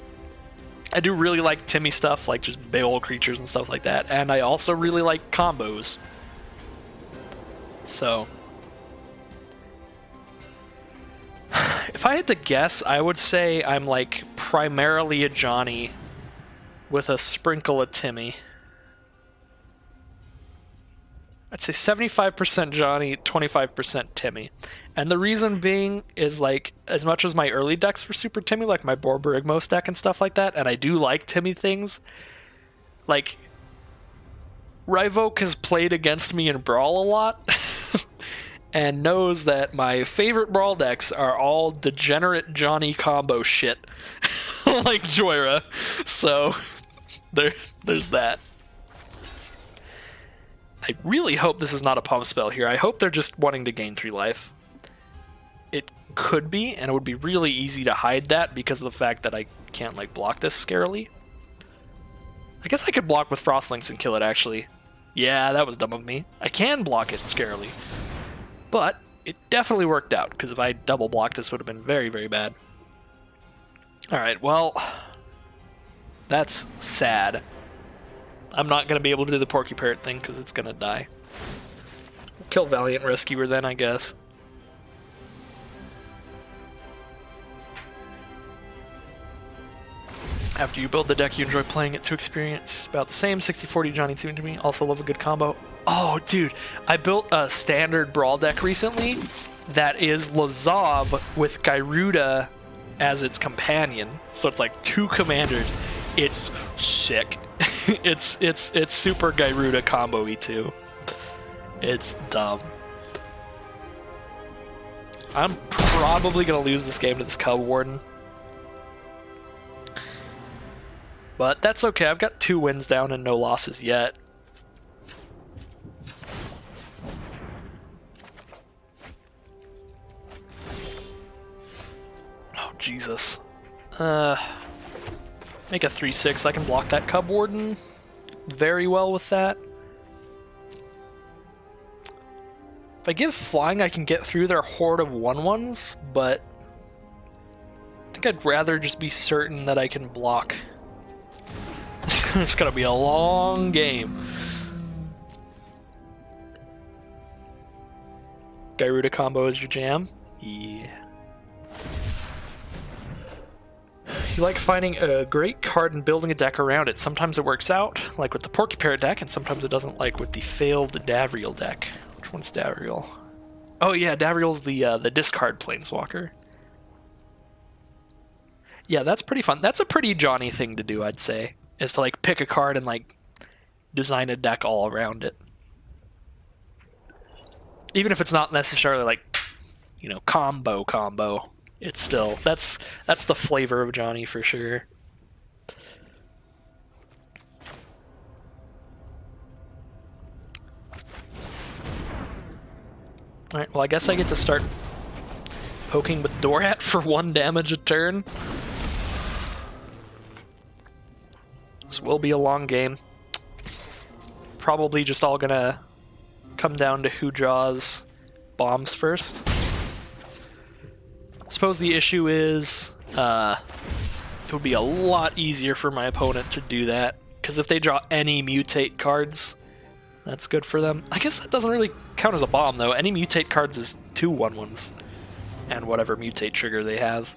I do really like Timmy stuff, like just big old creatures and stuff like that, and I also really like combos. So... if I had to guess, I would say I'm like primarily a Johnny with a sprinkle of Timmy. I'd say 75% Johnny, 25% Timmy. And the reason being is, like, as much as my early decks were super Timmy, like my Borborygmos deck and stuff like that, and I do like Timmy things, like, Ryvoke has played against me in Brawl a lot, and knows that my favorite Brawl decks are all degenerate Johnny combo shit, like Joyra. So, there's that. I really hope this is not a pump spell here. I hope they're just wanting to gain 3 life. It could be, and it would be really easy to hide that because of the fact that I can't, like, block this scarily. I guess I could block with Frostlinks and kill it, actually. Yeah, that was dumb of me. I can block it scarily. But it definitely worked out, because if I double blocked, this would have been very, very bad. Alright, well, that's sad. I'm not going to be able to do the Porky Parrot thing because it's going to die. Kill Valiant Rescuer then, I guess. After you build the deck you enjoy playing it to experience about the same. 60-40 Johnny to me. Also love a good combo. Oh, dude. I built a standard Brawl deck recently that is Lazav with Gyruda as its companion. So it's like 2 commanders. It's sick. it's super Gyruda combo-y too. It's dumb. I'm probably gonna lose this game to this Cub Warden. But that's okay, I've got 2 wins down and no losses yet. Oh, Jesus. Make a 3/6. I can block that Cub Warden very well with that. If I give Flying, I can get through their horde of 1/1s, but I think I'd rather just be certain that I can block. It's gonna be a long game. Gyruda combo is your jam? Yeah. You like finding a great card and building a deck around it. Sometimes it works out, like with the Porky Parrot deck, and sometimes it doesn't, like with the failed Davriel deck. Which one's Davriel? Oh yeah, Davriel's the discard planeswalker. Yeah, that's pretty fun. That's a pretty Johnny thing to do, I'd say. Is to like pick a card and like design a deck all around it. Even if it's not necessarily like, you know, combo. It's still that's the flavor of Johnny for sure. Alright, well I guess I get to start poking with Dorat for 1 damage a turn. This will be a long game. Probably just all gonna come down to who draws bombs first. I suppose the issue is it would be a lot easier for my opponent to do that, because if they draw any Mutate cards, that's good for them. I guess that doesn't really count as a bomb though. Any Mutate cards is 2 1/1s and whatever Mutate trigger they have.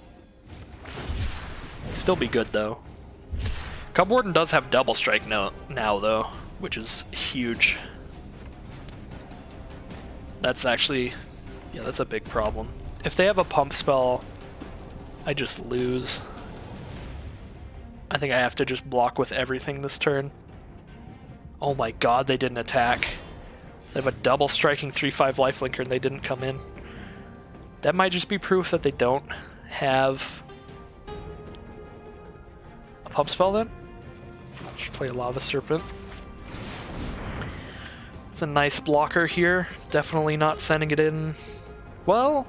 It'd still be good though. Cub Warden does have double strike now though, which is huge. That's actually, yeah, that's a big problem. If they have a pump spell, I just lose. I think I have to just block with everything this turn. Oh my god, they didn't attack. They have a double striking 3/5 lifelinker and they didn't come in. That might just be proof that they don't have a pump spell then. Just play a Lava Serpent. It's a nice blocker here. Definitely not sending it in. Well,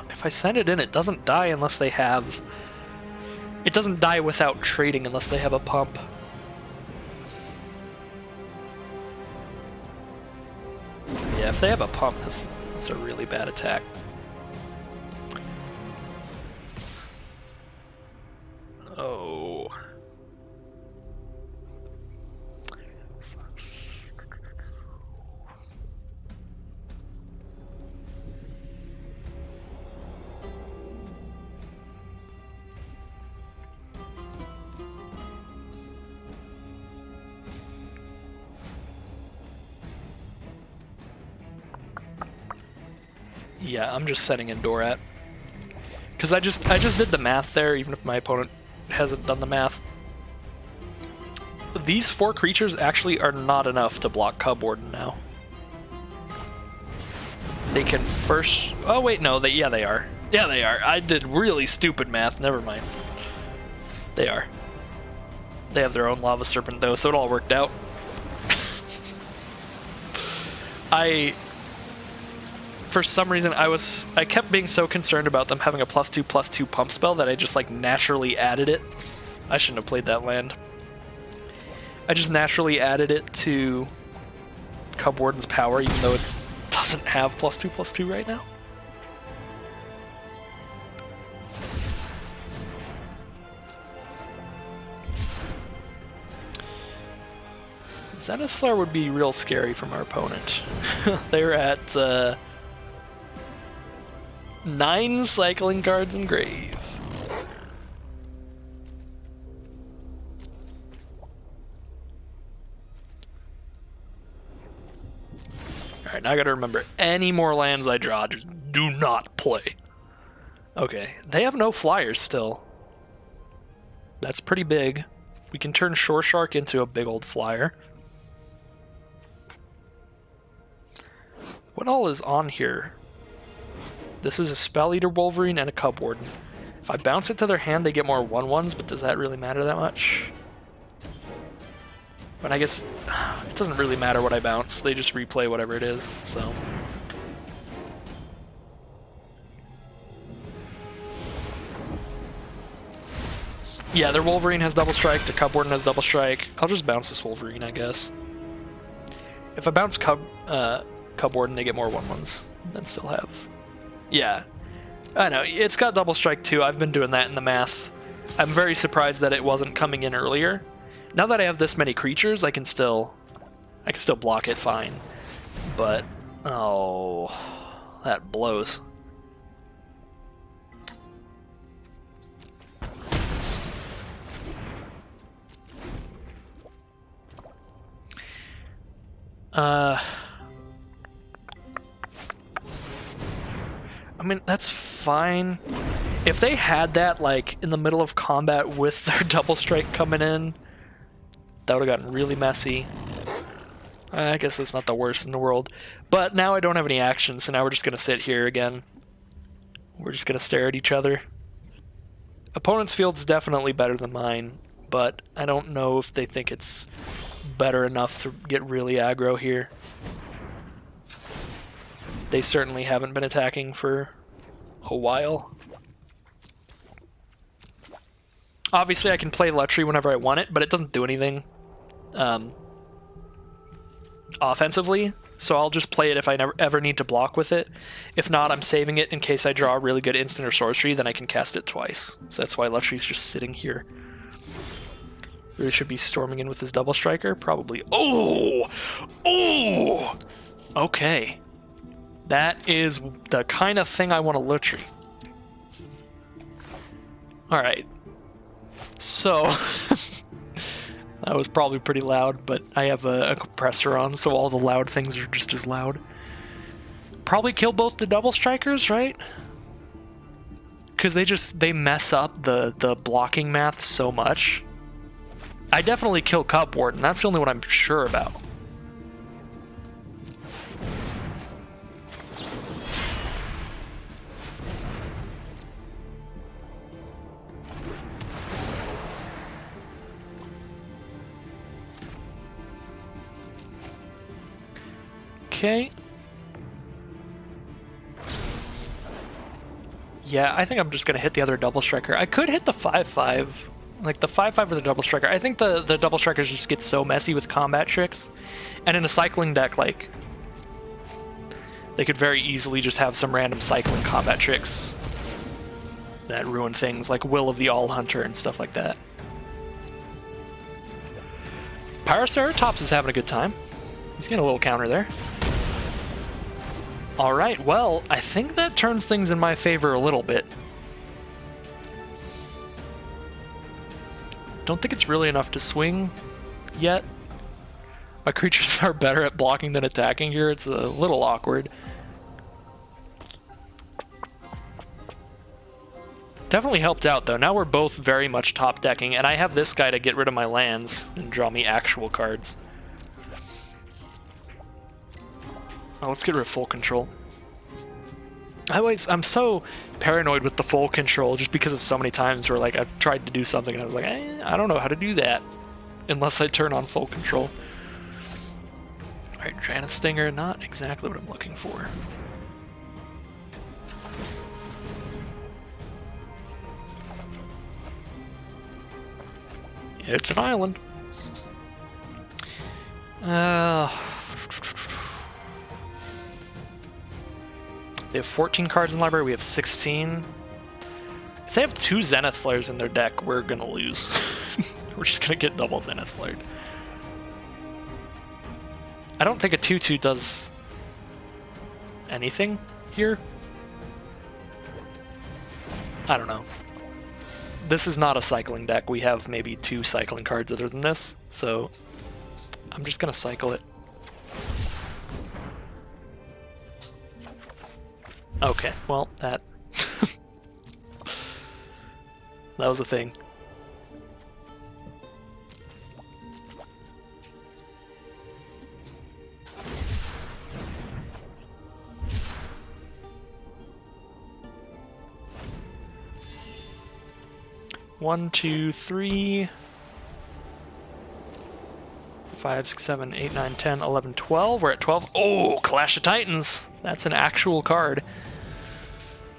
if I send it in, it doesn't die unless they have... It doesn't die without trading unless they have a pump. Yeah, if they have a pump, that's a really bad attack. Oh. Yeah, I'm just setting in Dorat. Because I just did the math there, even if my opponent hasn't done the math. These 4 creatures actually are not enough to block Cub Warden now. They can first... Oh, wait, no. Yeah, they are. Yeah, they are. I did really stupid math. Never mind. They are. They have their own Lava Serpent, though, so it all worked out. For some reason, I kept being so concerned about them having a +2/+2 pump spell that I just, like, naturally added it. I shouldn't have played that land. I just naturally added it to Cub Warden's power, even though it doesn't have +2/+2 right now. Zenith Flare would be real scary from our opponent. They're at 9 cycling cards in grave. Alright, now I gotta remember, any more lands I draw, just do not play. Okay, they have no flyers still. That's pretty big. We can turn Shore Shark into a big old flyer. What all is on here? This is a Spell Eater Wolverine and a Cub Warden. If I bounce it to their hand, they get more 1/1s, but does that really matter that much? But I guess it doesn't really matter what I bounce. They just replay whatever it is, so... Yeah, their Wolverine has double strike, their Cub Warden has double strike. I'll just bounce this Wolverine, I guess. If I bounce Cub Warden, they get more 1/1s, then still have... Yeah. I know, it's got double strike too. I've been doing that in the math. I'm very surprised that it wasn't coming in earlier. Now that I have this many creatures, I can still block it fine. But, oh, that blows. I mean, that's fine. If they had that, like, in the middle of combat with their double strike coming in, that would have gotten really messy. I guess it's not the worst in the world. But now I don't have any action, so now we're just going to sit here again. We're just going to stare at each other. Opponent's field's definitely better than mine, but I don't know if they think it's better enough to get really aggro here. They certainly haven't been attacking for a while. Obviously, I can play Lutri whenever I want it, but it doesn't do anything offensively, so I'll just play it if I ever need to block with it. If not, I'm saving it in case I draw a really good instant or sorcery, then I can cast it twice. So that's why Lutri's just sitting here. Really should be storming in with his double striker, probably. Oh! Oh! Okay. That is the kind of thing I want to Lutri. Alright. So, that was probably pretty loud, but I have a compressor on, so all the loud things are just as loud. Probably kill both the double strikers, right? Because they mess up the blocking math so much. I definitely kill Cub Warden, that's the only one I'm sure about. Okay. Yeah, I think I'm just gonna hit the other double striker. I could hit the 5/5. Like the 5/5 with the double striker. I think the double strikers just get so messy with combat tricks. And in a cycling deck, like, they could very easily just have some random cycling combat tricks that ruin things, like Will of the All Hunter and stuff like that. Pyroceratops is having a good time. He's getting a little counter there. Alright, well, I think that turns things in my favor a little bit. Don't think it's really enough to swing yet. My creatures are better at blocking than attacking here. It's a little awkward. Definitely helped out, though. Now we're both very much top decking, and I have this guy to get rid of my lands and draw me actual cards. Oh, let's get rid of full control. I'm so paranoid with the full control just because of so many times where like I've tried to do something and I was like, I don't know how to do that unless I turn on full control. Alright, Janeth Stinger, not exactly what I'm looking for. It's an island. They have 14 cards in the library, we have 16. If they have 2 Zenith Flares in their deck, we're gonna lose. We're just gonna get double Zenith Flared. I don't think a 2/2 does anything here. I don't know. This is not a cycling deck. We have maybe 2 cycling cards other than this, so I'm just gonna cycle it. Okay, well, that that was a thing. One, 2, 3, 5, 6, 7, 8, 9, 10, 11, 12. We're at 12. Oh, Clash of Titans. That's an actual card.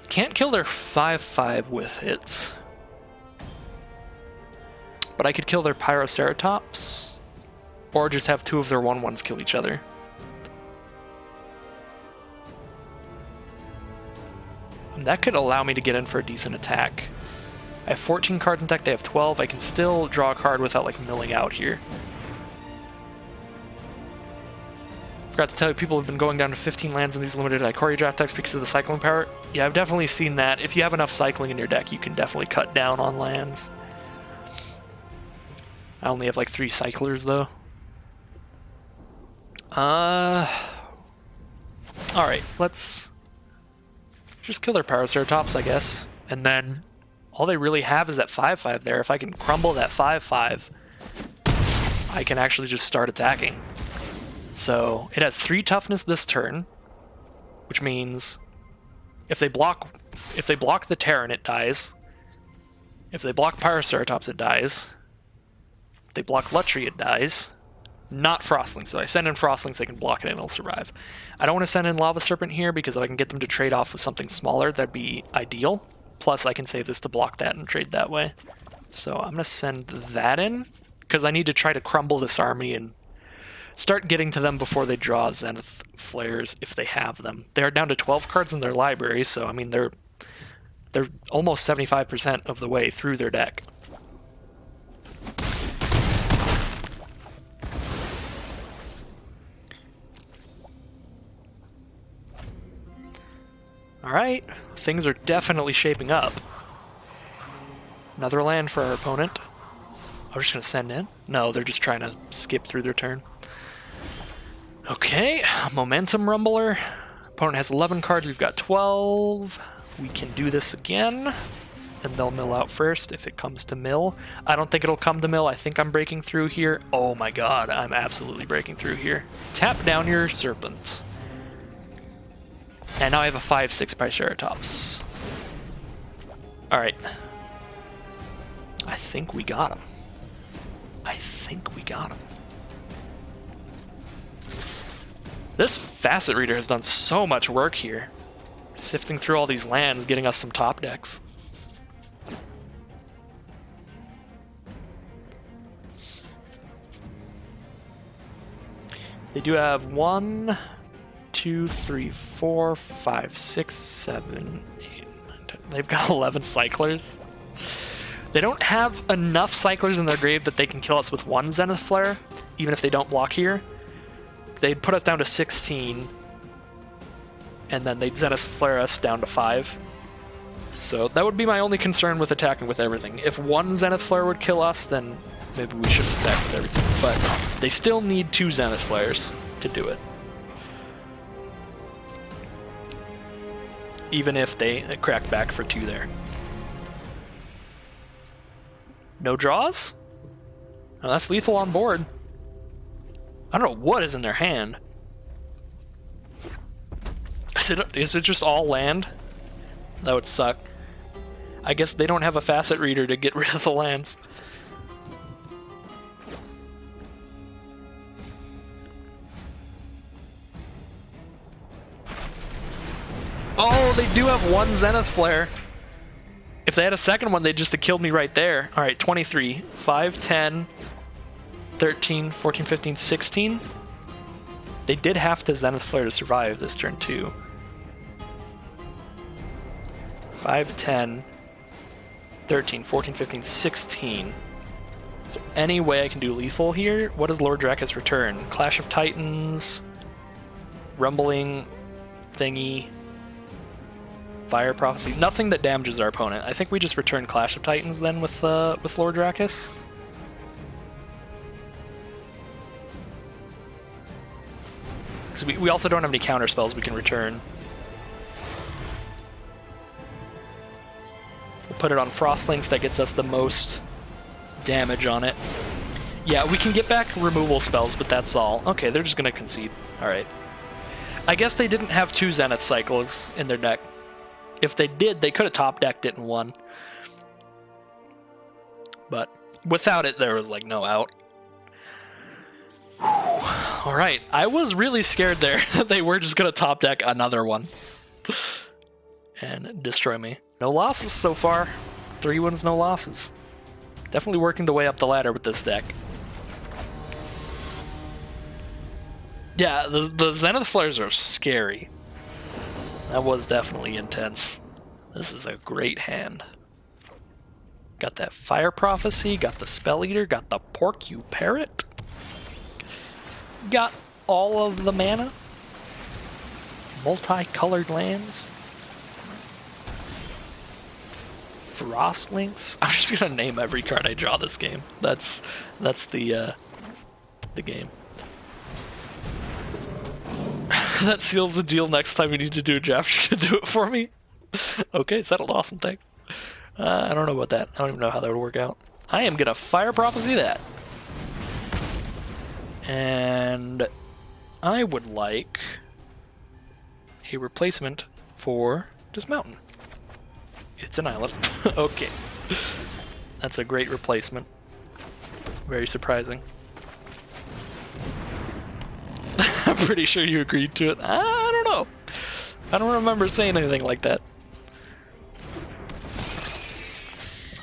Can't kill their 5/5 with hits. But I could kill their Pyroceratops. Or just have 2 of their 1/1s kill each other. And that could allow me to get in for a decent attack. I have 14 cards in deck, they have 12. I can still draw a card without like milling out here. Forgot to tell you, people have been going down to 15 lands in these limited Ikoria draft decks because of the cycling power. Yeah, I've definitely seen that. If you have enough cycling in your deck, you can definitely cut down on lands. I only have like 3 cyclers though. Alright, let's just kill their Pyroceratops, I guess. And then all they really have is that 5/5 there. If I can crumble that 5/5, I can actually just start attacking. So it has 3 toughness this turn, which means if they block the Terran, it dies. If they block Pyroceratops, it dies. If they block Lutri, it dies. Not Frostlings. So I send in Frostlings, they can block it and it'll survive. I don't want to send in Lava Serpent here because if I can get them to trade off with something smaller, that'd be ideal. Plus I can save this to block that and trade that way. So I'm going to send that in because I need to try to crumble this army and start getting to them before they draw Zenith Flares if they have them. They're down to 12 cards in their library, so I mean they're almost 75% of the way through their deck. Alright, things are definitely shaping up. Another land for our opponent. I'm just going to send in. No, they're just trying to skip through their turn. Okay, Momentum Rumbler. Opponent has 11 cards, we've got 12. We can do this again. And they'll mill out first if it comes to mill. I don't think it'll come to mill. I think I'm breaking through here. Oh my god, I'm absolutely breaking through here. Tap down your Serpent. And now I have a 5/6 Pyroceratops. Alright. I think we got him. This Facet Reader has done so much work here. Sifting through all these lands, getting us some top decks. They do have 1, 2, 3, 4, 5, 6, 7, 8, 9, 10. They've got 11 cyclers. They don't have enough cyclers in their grave that they can kill us with 1 Zenith Flare, even if they don't block here. They'd put us down to 16, and then they'd Zenith Flare us down to 5. So that would be my only concern with attacking with everything. If 1 Zenith Flare would kill us, then maybe we shouldn't attack with everything. But they still need 2 Zenith Flares to do it. Even if they crack back for 2 there. No draws? Oh, that's lethal on board. I don't know what is in their hand. Is it just all land? That would suck. I guess they don't have a facet reader to get rid of the lands. Oh, they do have one Zenith Flare. If they had a second one, they'd just have killed me right there. All right, 23, 5, 10, 13, 14, 15, 16. They did have to Zenith Flare to survive this turn too. 5, 10, 13, 14, 15, 16. Is there any way I can do lethal here? What does Lord Drakus return? Clash of Titans, Rumbling Thingy, Fire Prophecy. Nothing that damages our opponent. I think we just return Clash of Titans then with Lord Drakus. Because we also don't have any counter spells we can return. We'll put it on Frostlings. That gets us the most damage on it. Yeah, we can get back removal spells, but that's all. Okay, they're just going to concede. Alright. I guess they didn't have 2 Zenith Cycles in their deck. If they did, they could have top decked it and won. But without it, there was like no out. Alright, I was really scared there that they were just going to top deck another one and destroy me. No losses so far. 3 wins, no losses. Definitely working the way up the ladder with this deck. Yeah, the Zenith Flares are scary. That was definitely intense. This is a great hand. Got that Fire Prophecy, got the Spell Eater, got the Porcupine. Got all of the mana. Multicolored lands. Frostlings. I'm just gonna name every card I draw this game. That's the game. That seals the deal. Next time we need to do a draft, you can do it for me. Okay, settled. Awesome, thanks. I don't know about that. I don't even know how that would work out. I am gonna Fire Prophecy that. And I would like a replacement for Dismountain. It's an island. Okay. That's a great replacement. Very surprising. I'm pretty sure you agreed to it. I don't know. I don't remember saying anything like that.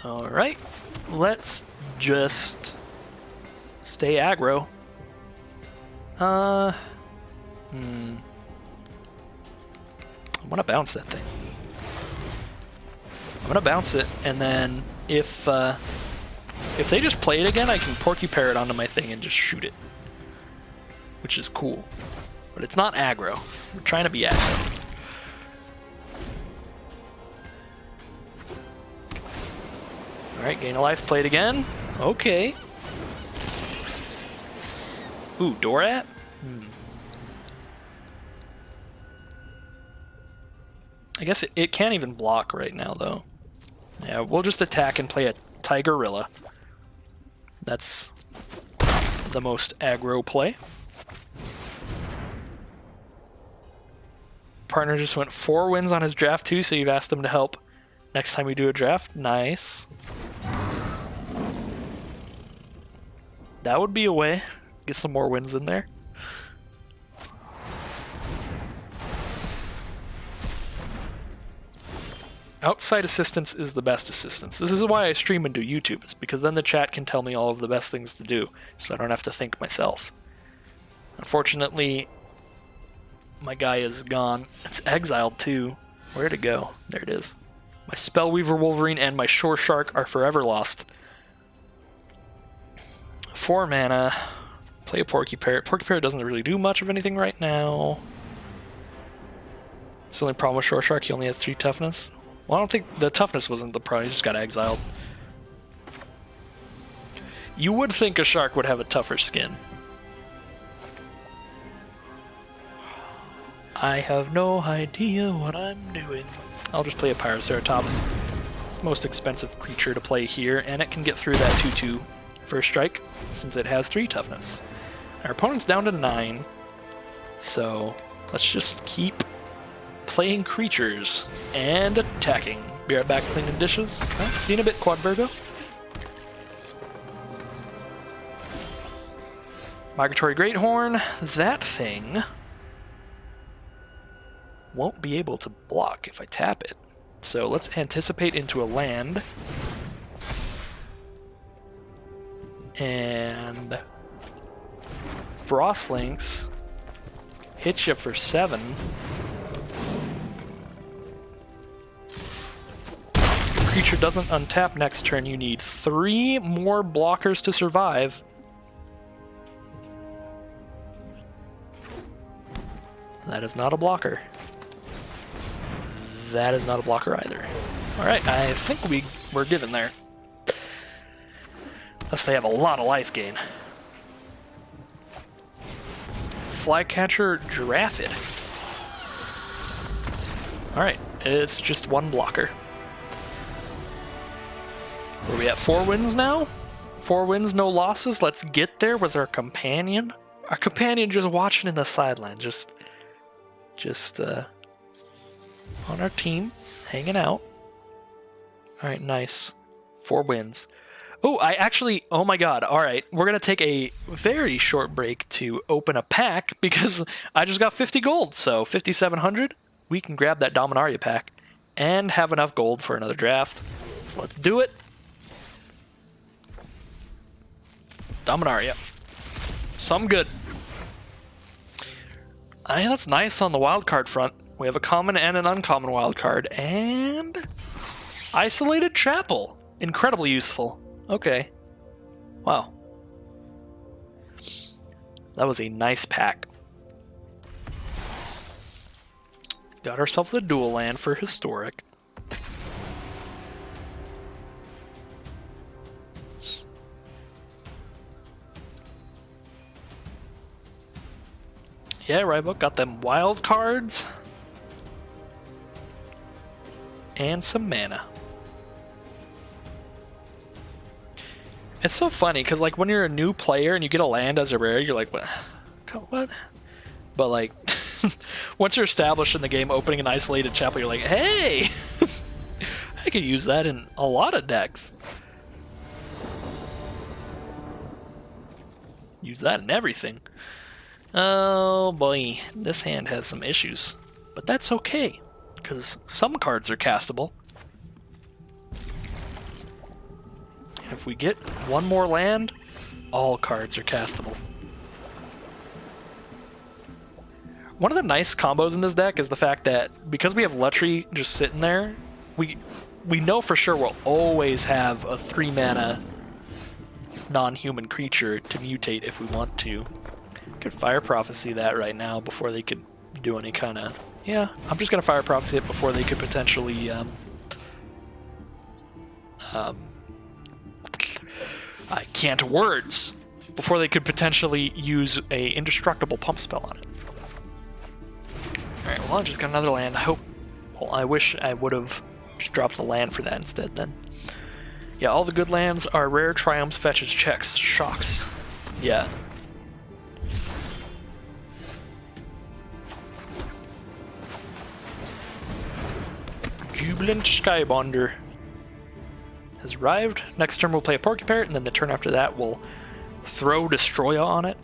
Alright. Let's just stay aggro. I want to bounce that thing. I'm gonna bounce it, and then if they just play it again, I can Porcupine it onto my thing and just shoot it, which is cool. But it's not aggro. We're trying to be aggro. Alright, gain a life, play it again. Okay. Ooh, Dorat? I guess it can't even block right now, though. Yeah, we'll just attack and play a Tigerilla. That's the most aggro play. Partner just went 4 wins on his draft too, so you've asked him to help next time we do a draft. Nice. That would be a way. Get some more wins in there. Outside assistance is the best assistance. This is why I stream and do YouTube, is because then the chat can tell me all of the best things to do, so I don't have to think myself. Unfortunately, my guy is gone. It's exiled too. Where'd it go? There it is. My Spellweaver Wolverine and my Shore Shark are forever lost. 4 mana. Play a Porcupine. Porcupine doesn't really do much of anything right now. It's the only problem with Shore Shark, he only has 3 toughness. Well, I don't think the toughness wasn't the problem, he just got exiled. You would think a shark would have a tougher skin. I have no idea what I'm doing. I'll just play a Pyroceratops. It's most expensive creature to play here, and it can get through that 2/2 first strike since it has 3 toughness. Our opponent's down to 9, so let's just keep playing creatures and attacking. Be right back cleaning dishes. Oh, see you in a bit, Quad Virgo. Migratory Greathorn. That thing won't be able to block if I tap it. So let's anticipate into a land. And Frostlinks hits you for 7. Creature doesn't untap next turn. You need 3 more blockers to survive. That is not a blocker. That is not a blocker either. Alright, I think we're given there. Unless they have a lot of life gain. Flycatcher Giraffe. Alright, it's just 1 blocker. Where are we at? 4 wins now? 4 wins, no losses. Let's get there with our companion. Our companion just watching in the sideline, just on our team, hanging out. Alright, nice. 4 wins. Oh, oh my god, alright. We're gonna take a very short break to open a pack because I just got 50 gold, so 5,700. We can grab that Dominaria pack and have enough gold for another draft. So let's do it. Dominaria. Some good. That's nice on the wildcard front. We have a common and an uncommon wildcard. And Isolated Chapel. Incredibly useful. Okay. Wow. That was a nice pack. Got ourselves a dual land for Historic. Yeah, Rybook got them wild cards. And some mana. It's so funny, because like when you're a new player and you get a land as a rare, you're like, what? But like, once you're established in the game, opening an Isolated Chapel, you're like, hey! I could use that in a lot of decks. Use that in everything. Oh boy, this hand has some issues. But that's okay, because some cards are castable. And if we get 1 more land, all cards are castable. One of the nice combos in this deck is the fact that because we have Lutri just sitting there, we know for sure we'll always have a 3-mana non-human creature to mutate if we want to. Could Fire Prophecy that right now before they could do any kind of... Yeah, I'm just going to Fire Prophecy it before they could potentially... I can't words. Before they could potentially use a indestructible pump spell on it. Alright, well I just got another land. I wish I would have just dropped the land for that instead then. Yeah, all the good lands are rare, triumphs, fetches, checks, shocks. Yeah. Jubilant Skybonder has arrived. Next turn we'll play a Porcupine, and then the turn after that we'll throw Destroya on it.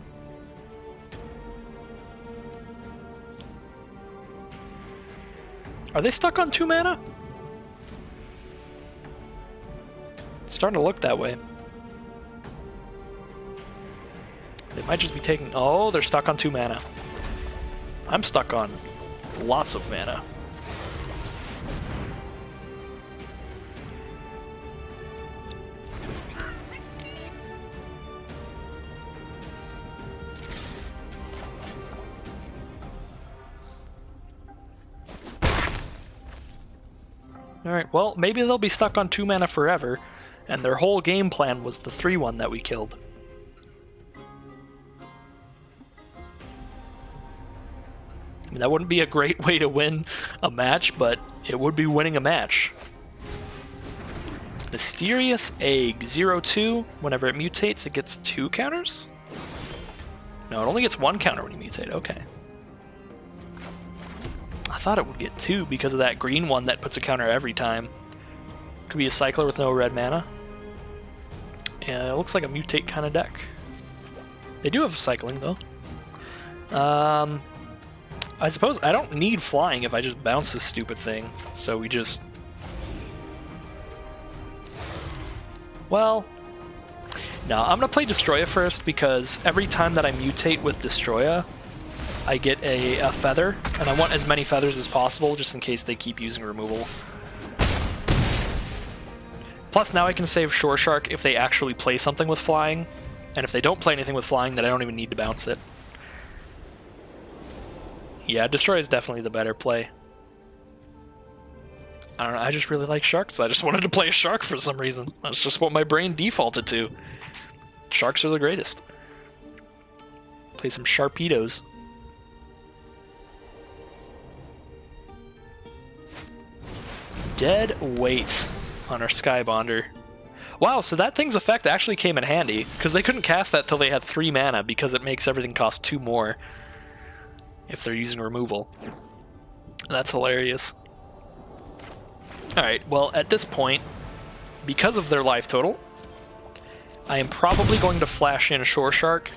Are they stuck on 2 mana? It's starting to look that way. They might just be taking... Oh, they're stuck on 2 mana. I'm stuck on lots of mana. Alright, well, maybe they'll be stuck on 2 mana forever, and their whole game plan was the 3-1 that we killed. I mean, that wouldn't be a great way to win a match, but it would be winning a match. Mysterious Egg 0-2. Whenever it mutates, it gets 2 counters? No, it only gets 1 counter when you mutate. Okay. I thought it would get 2 because of that green one that puts a counter every time. Could be a cycler with no red mana. And it looks like a mutate kind of deck. They do have cycling, though. I suppose I don't need flying if I just bounce this stupid thing. So we just... Well... No, I'm going to play Destroya first because every time that I mutate with Destroya, I get a feather, and I want as many feathers as possible just in case they keep using removal. Plus, now I can save Shore Shark if they actually play something with flying, and if they don't play anything with flying, then I don't even need to bounce it. Yeah, Destroy is definitely the better play. I don't know, I just really like sharks. I just wanted to play a shark for some reason. That's just what my brain defaulted to. Sharks are the greatest. Play some Sharpedos. Dead Weight on our Skybonder. Wow, so that thing's effect actually came in handy, because they couldn't cast that till they had 3 mana, because it makes everything cost 2 more if they're using removal. That's hilarious. Alright, well, at this point, because of their life total, I am probably going to flash in Shore Shark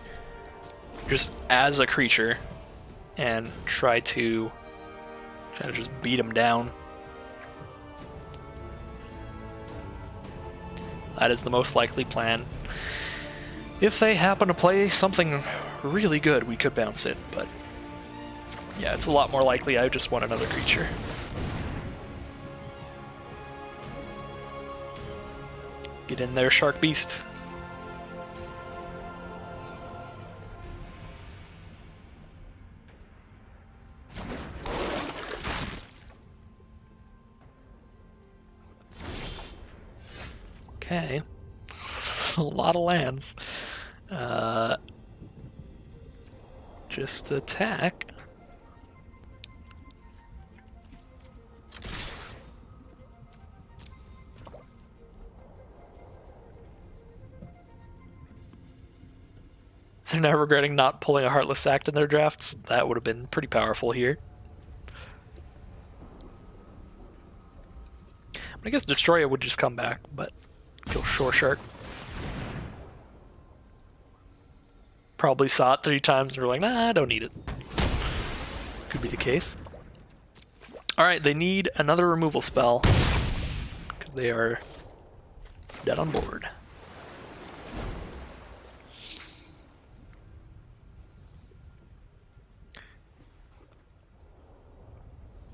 just as a creature and try to just beat him down. That is the most likely plan. If they happen to play something really good, we could bounce it, but yeah, it's a lot more likely I just want another creature. Get in there, Shark Beast. Okay. A lot of lands. Just attack. They're now regretting not pulling a Heartless Act in their drafts. That would have been pretty powerful here. I guess Destroya would just come back, but kill Shore Shark. Probably saw it 3 times and were like, nah, I don't need it. Could be the case. Alright, they need another removal spell, because they are dead on board.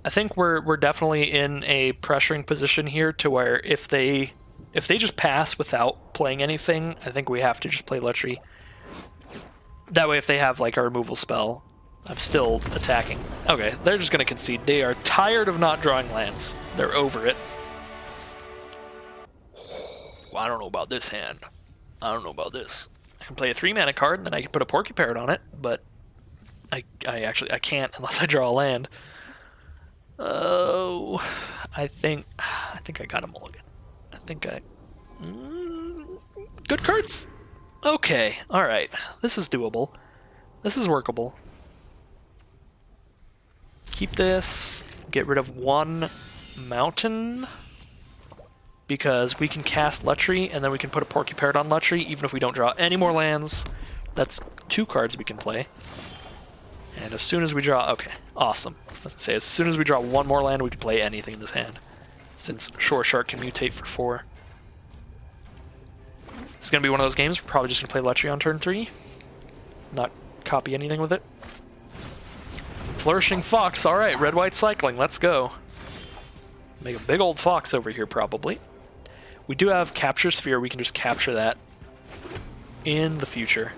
I think we're definitely in a pressuring position here to where if they just pass without playing anything, I think we have to just play Lutri. That way if they have like a removal spell, I'm still attacking. Okay, they're just going to concede. They are tired of not drawing lands. They're over it. I don't know about this hand. I don't know about this. I can play a 3-mana card and then I can put a Porky Parrot on it, but I can't unless I draw a land. Oh, I think I got a mulligan. I think I... Good cards? Okay, alright. This is doable. This is workable. Keep this. Get rid of 1 mountain. Because we can cast Lutri, and then we can put a Porky Parrot on Lutri, even if we don't draw any more lands. That's 2 cards we can play. And as soon as we draw... Okay, awesome. I was going to say, as soon as we draw 1 more land, we can play anything in this hand. Since Shore Shark can mutate for 4. It's going to be one of those games. We're probably just going to play Lutri on turn 3. Not copy anything with it. Flourishing Fox. Alright, red-white cycling. Let's go. Make a big old fox over here, probably. We do have Capture Sphere. We can just capture that in the future.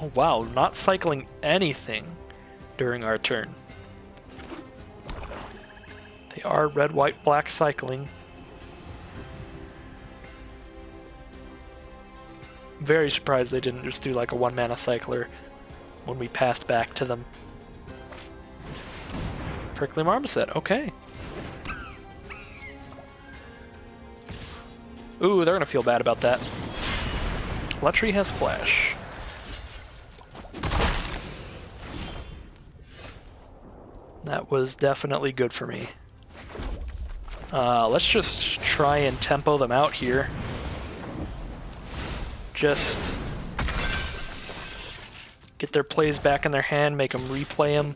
Oh wow, not cycling anything during our turn. They are red, white, black cycling. Very surprised they didn't just do like a 1-mana cycler when we passed back to them. Prickly Marmoset, okay. Ooh, they're gonna feel bad about that. Luttree has Flash. That was definitely good for me. Let's just try and tempo them out here. Just get their plays back in their hand, make them replay them.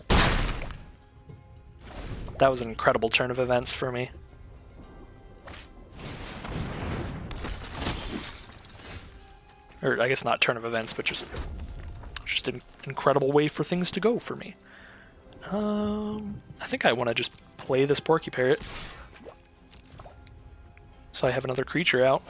That was an incredible turn of events for me. Or I guess not turn of events, but just an incredible way for things to go for me. I think I want to just play this Porky Parrot. So I have another creature out.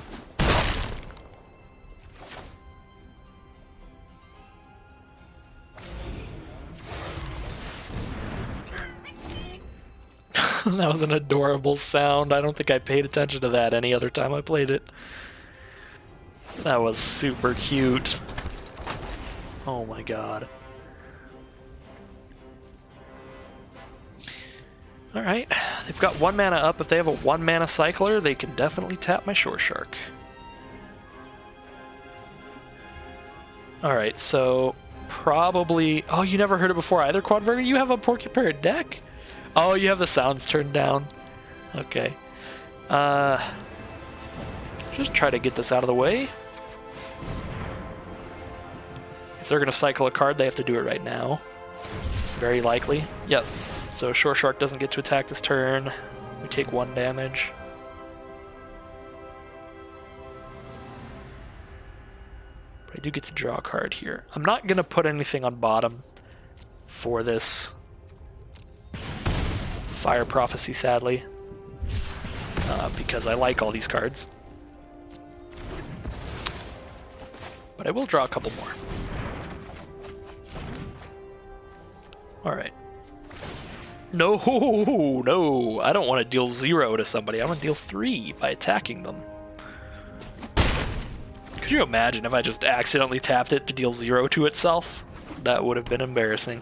That was an adorable sound. I don't think I paid attention to that any other time I played it. That was super cute. Oh my god. Alright, they've got 1 mana up. If they have a 1 mana cycler, they can definitely tap my Shore Shark. Alright, so probably... Oh, you never heard it before either, Quadverter? You have a Porky Parrot deck? Oh, you have the sounds turned down. Okay. Just try to get this out of the way. If they're going to cycle a card, they have to do it right now. It's very likely. Yep. So Shore Shark doesn't get to attack this turn. We take 1 damage. But I do get to draw a card here. I'm not going to put anything on bottom for this Fire Prophecy, sadly. Because I like all these cards. But I will draw a couple more. Alright. No, no, I don't want to deal 0 to somebody. I want to deal 3 by attacking them. Could you imagine if I just accidentally tapped it to deal 0 to itself? That would have been embarrassing.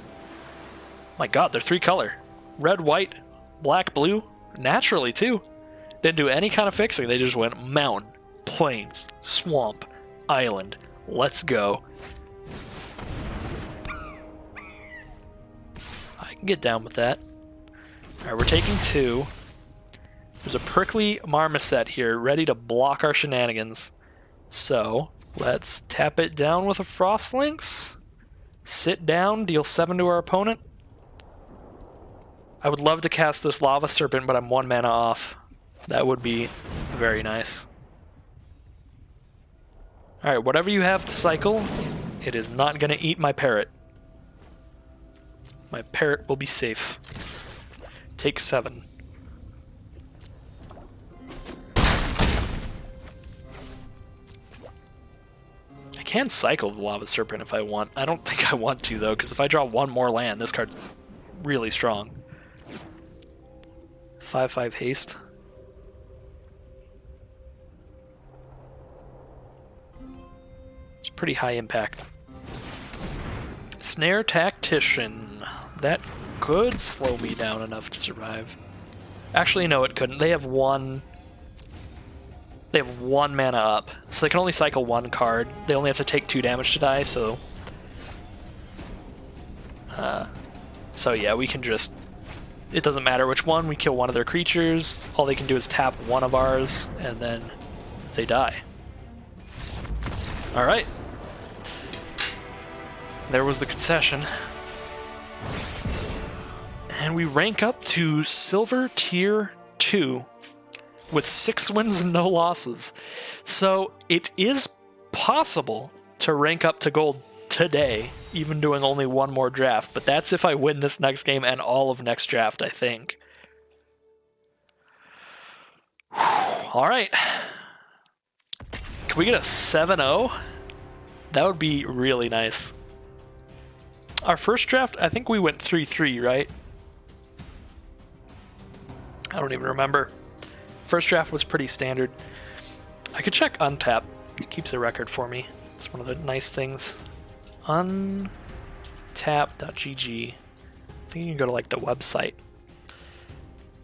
My god, they're 3 color. Red, white, black, blue. Naturally, too. Didn't do any kind of fixing. They just went mountain, plains, swamp, island. Let's go. I can get down with that. Alright, we're taking 2. There's a Prickly Marmoset here, ready to block our shenanigans. So, let's tap it down with a Frostlinks. Sit down, deal 7 to our opponent. I would love to cast this Lava Serpent, but I'm 1 mana off. That would be very nice. Alright, whatever you have to cycle, it is not going to eat my parrot. My parrot will be safe. Take 7. I can cycle the Lava Serpent if I want. I don't think I want to, though, because if I draw 1 more land, this card's really strong. 5/5 haste. It's pretty high impact. Snare Tactician. That could slow me down enough to survive. Actually, no, it couldn't. They have 1 mana up, so they can only cycle 1 card. They only have to take 2 damage to die, so... So yeah, we can just... It doesn't matter which one, we kill one of their creatures. All they can do is tap 1 of ours, and then they die. Alright. There was the concession. And we rank up to Silver Tier 2 with 6 wins and no losses. So it is possible to rank up to Gold today, even doing only 1 more draft. But that's if I win this next game and all of next draft, I think. Alright. Can we get a 7-0? That would be really nice. Our first draft, I think we went 3-3, right? I don't even remember. First draft was pretty standard. I could check Untap. It keeps a record for me. It's one of the nice things. Untap.gg. I think you can go to like the website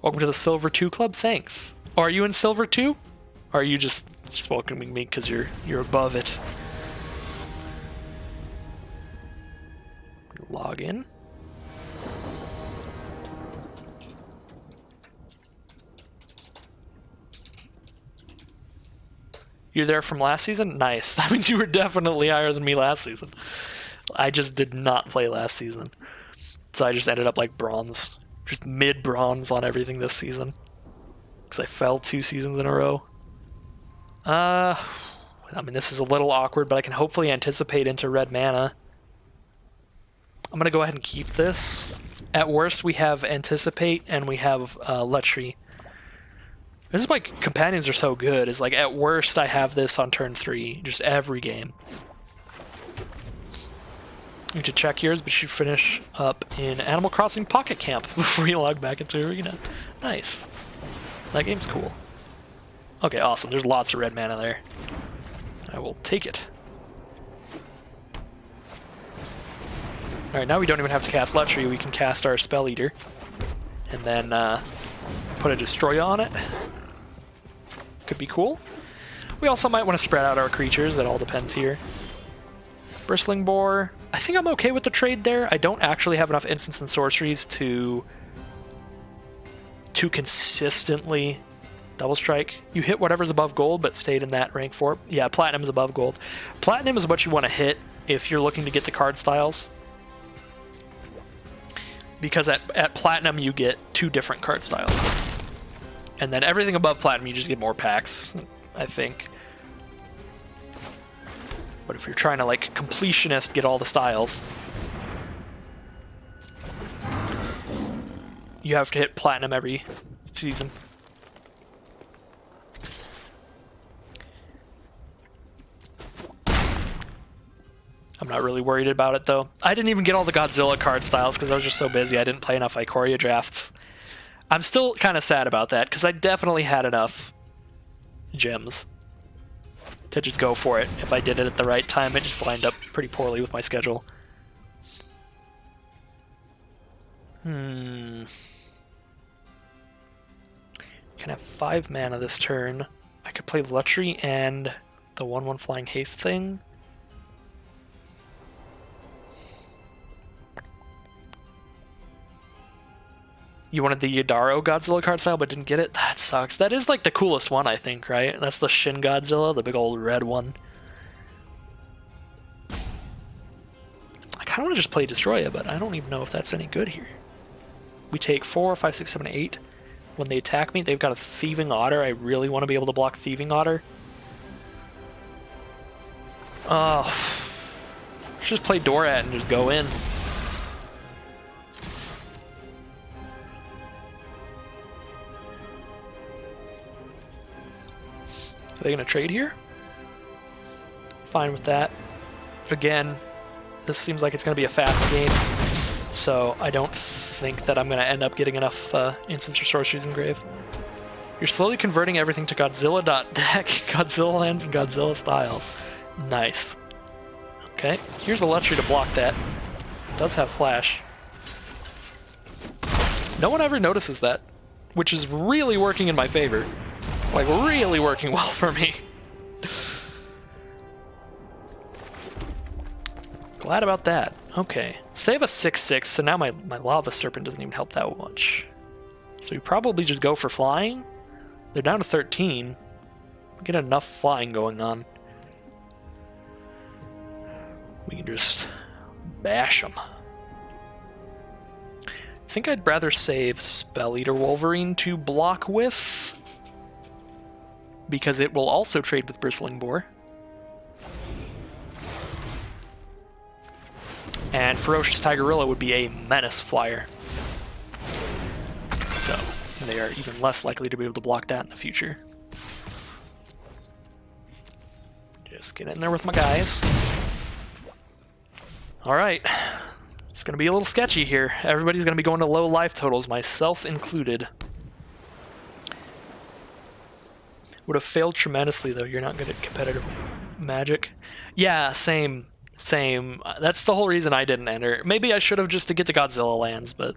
Welcome to the Silver 2 Club. Thanks. Oh, are you in Silver 2? Or are you just welcoming me because you're above it? Log in. You're there from last season? Nice. That means you were definitely higher than me last season. I just did not play last season. So I just ended up like bronze. Just mid-bronze on everything this season. Because I fell 2 seasons in a row. I mean, this is a little awkward, but I can hopefully anticipate into red mana. I'm going to go ahead and keep this. At worst, we have Anticipate, and we have Lechery. This is why companions are so good, is like at worst I have this on turn 3, just every game. You need to check yours, but you finish up in Animal Crossing Pocket Camp before you log back into Arena. Nice. That game's cool. Okay, awesome. There's lots of red mana there. I will take it. Alright, now we don't even have to cast Lechery, we can cast our Spell Eater. And then put a Destroya on it. Could be cool. We also might want to spread out our creatures, it all depends here. Bristling Boar. I think I'm okay with the trade there. I don't actually have enough instants and sorceries to consistently double strike. You hit whatever's above gold, but stayed in that rank 4. Yeah, Platinum's above gold. Platinum is what you want to hit if you're looking to get the card styles. Because at Platinum you get 2 different card styles. And then everything above Platinum you just get more packs, I think. But if you're trying to like completionist get all the styles, you have to hit Platinum every season. I'm not really worried about it though. I didn't even get all the Godzilla card styles because I was just so busy. I didn't play enough Ikoria drafts. I'm still kind of sad about that because I definitely had enough gems to just go for it. If I did it at the right time, it just lined up pretty poorly with my schedule. Can have 5 mana this turn. I could play Lechery and the 1/1 flying haste thing. You wanted the Yadaro Godzilla card style but didn't get it? That sucks. That is like the coolest one, I think, right? That's the Shin Godzilla, the big old red one. I kind of want to just play Destroya, but I don't even know if that's any good here. We take 4, 5, 6, 7, 8. When they attack me, they've got a Thieving Otter. I really want to be able to block Thieving Otter. Oh. Let's just play Dorat and just go in. Are they going to trade here? Fine with that. Again, this seems like it's going to be a fast game, so I don't think that I'm going to end up getting enough instants or sorceries in grave. You're slowly converting everything to Godzilla.deck, Godzilla lands, and Godzilla styles. Nice. Okay, here's a Lechery to block that. It does have flash. No one ever notices that, which is really working in my favor. Like, really working well for me. Glad about that. Okay. So they have a 6/6, so now my Lava Serpent doesn't even help that much. So we probably just go for flying. They're down to 13. Get enough flying going on. We can just bash them. I think I'd rather save Spell Eater Wolverine to block with, because it will also trade with Bristling Boar. And Ferocious Tigerilla would be a menace flyer. So they are even less likely to be able to block that in the future. Just get in there with my guys. Alright. It's going to be a little sketchy here. Everybody's going to be going to low life totals, myself included. Would have failed tremendously, though. You're not good at competitive Magic. Yeah, same. Same. That's the whole reason I didn't enter. Maybe I should have just to get the Godzilla lands, but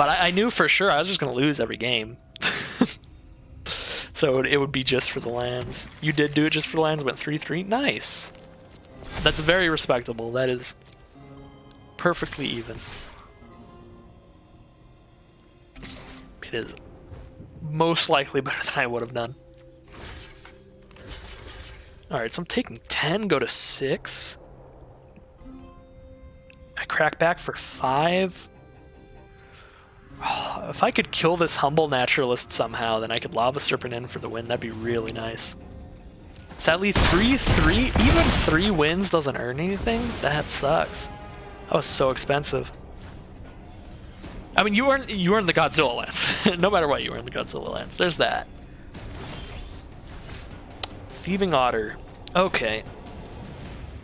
But I knew for sure I was just going to lose every game. So it would be just for the lands. You did do it just for the lands, went 3-3. Nice. That's very respectable. That is perfectly even. It is most likely better than I would have done. Alright, so I'm taking 10, go to 6. I crack back for 5. Oh, if I could kill this Humble Naturalist somehow, then I could Lava Serpent in for the win. That'd be really nice. Sadly, 3-3, even 3 wins doesn't earn anything? That sucks. That was so expensive. I mean, you earn the Godzilla Lance. No matter what, you earn the Godzilla Lance. There's that. Thieving Otter. Okay.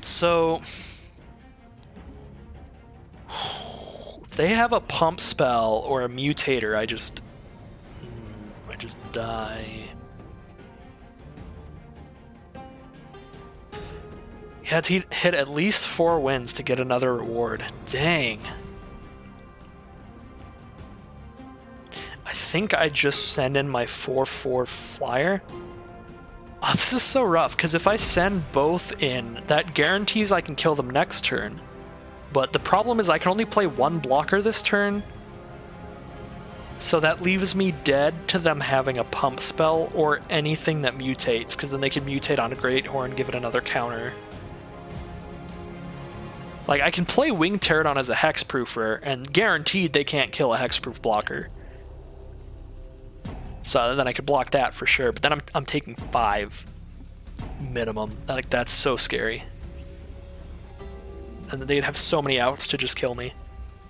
So... if they have a pump spell or a mutator, I just die. You had to hit at least 4 wins to get another reward. Dang. I think I just send in my 4/4 flyer. Oh, this is so rough, because if I send both in, that guarantees I can kill them next turn. But the problem is I can only play 1 blocker this turn. So that leaves me dead to them having a pump spell or anything that mutates, because then they can mutate on a Great Horn, give it another counter. Like, I can play Winged Pterodon as a hexproofer, and guaranteed they can't kill a hexproof blocker. So then I could block that for sure, but then I'm taking 5 minimum. Like, that's so scary. And they'd have so many outs to just kill me.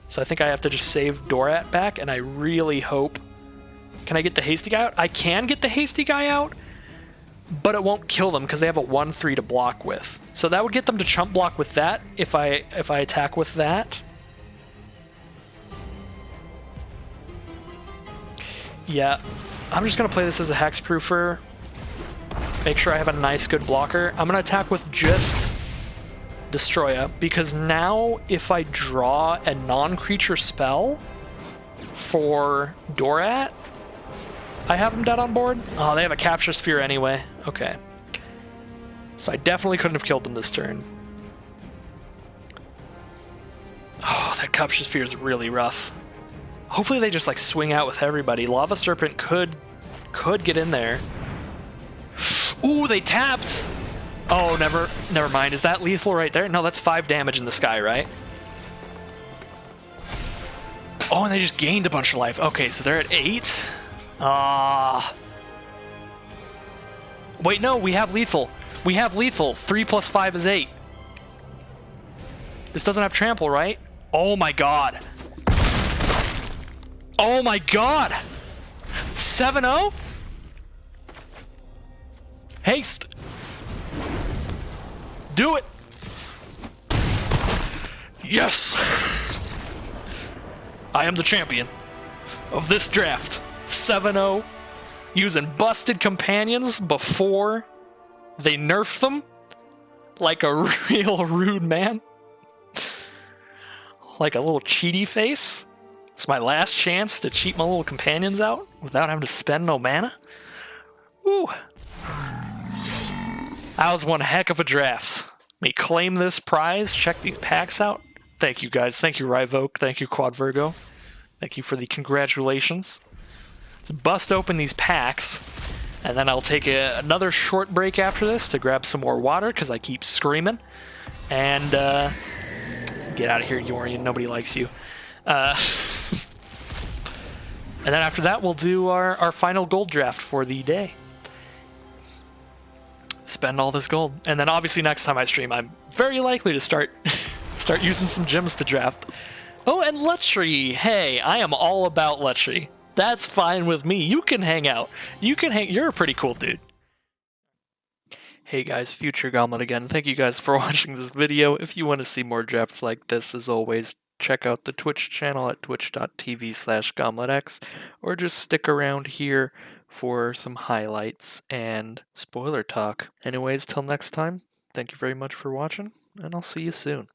So I think I have to just save Dorat back, and I really hope... Can I get the Hasty guy out? I can get the Hasty guy out, but it won't kill them because they have a 1/3 to block with. So that would get them to chump block with that if I attack with that. Yeah, I'm just going to play this as a hexproofer. Make sure I have a nice good blocker. I'm going to attack with just Destroya, because now if I draw a non-creature spell for Dorat, I have him dead on board. Oh, they have a Capture Sphere anyway. Okay. So I definitely couldn't have killed them this turn. Oh, that Capture Sphere is really rough. Hopefully they just like swing out with everybody. Lava Serpent could get in there. Ooh, they tapped! Oh, never mind. Is that lethal right there? No, that's 5 damage in the sky, right? Oh, and they just gained a bunch of life. Okay, so they're at 8. Wait, no, we have lethal. We have lethal. 3 + 5 is 8. This doesn't have trample, right? Oh my god. Oh my god! 7-0? Haste! Do it! Yes! I am the champion of this draft. 7-0, using busted companions before they nerf them like a real rude man. Like a little cheaty face. It's my last chance to cheat my little companions out without having to spend no mana. Woo! That was one heck of a draft. Let me claim this prize, check these packs out. Thank you guys. Thank you, Ryvoke. Thank you, Quad Virgo. Thank you for the congratulations. Let's bust open these packs, and then I'll take another short break after this to grab some more water, because I keep screaming. And get out of here, Yorian. Nobody likes you. And then after that, we'll do our final gold draft for the day. Spend all this gold. And then obviously next time I stream, I'm very likely to start using some gems to draft. Oh, and Letchery. Hey, I am all about Letchery. That's fine with me. You can hang out. You're a pretty cool dude. Hey guys, Future Goblet again. Thank you guys for watching this video. If you want to see more drafts like this, as always, check out the Twitch channel at twitch.tv/GobletX, or just stick around here for some highlights and spoiler talk. Anyways, till next time, thank you very much for watching, and I'll see you soon.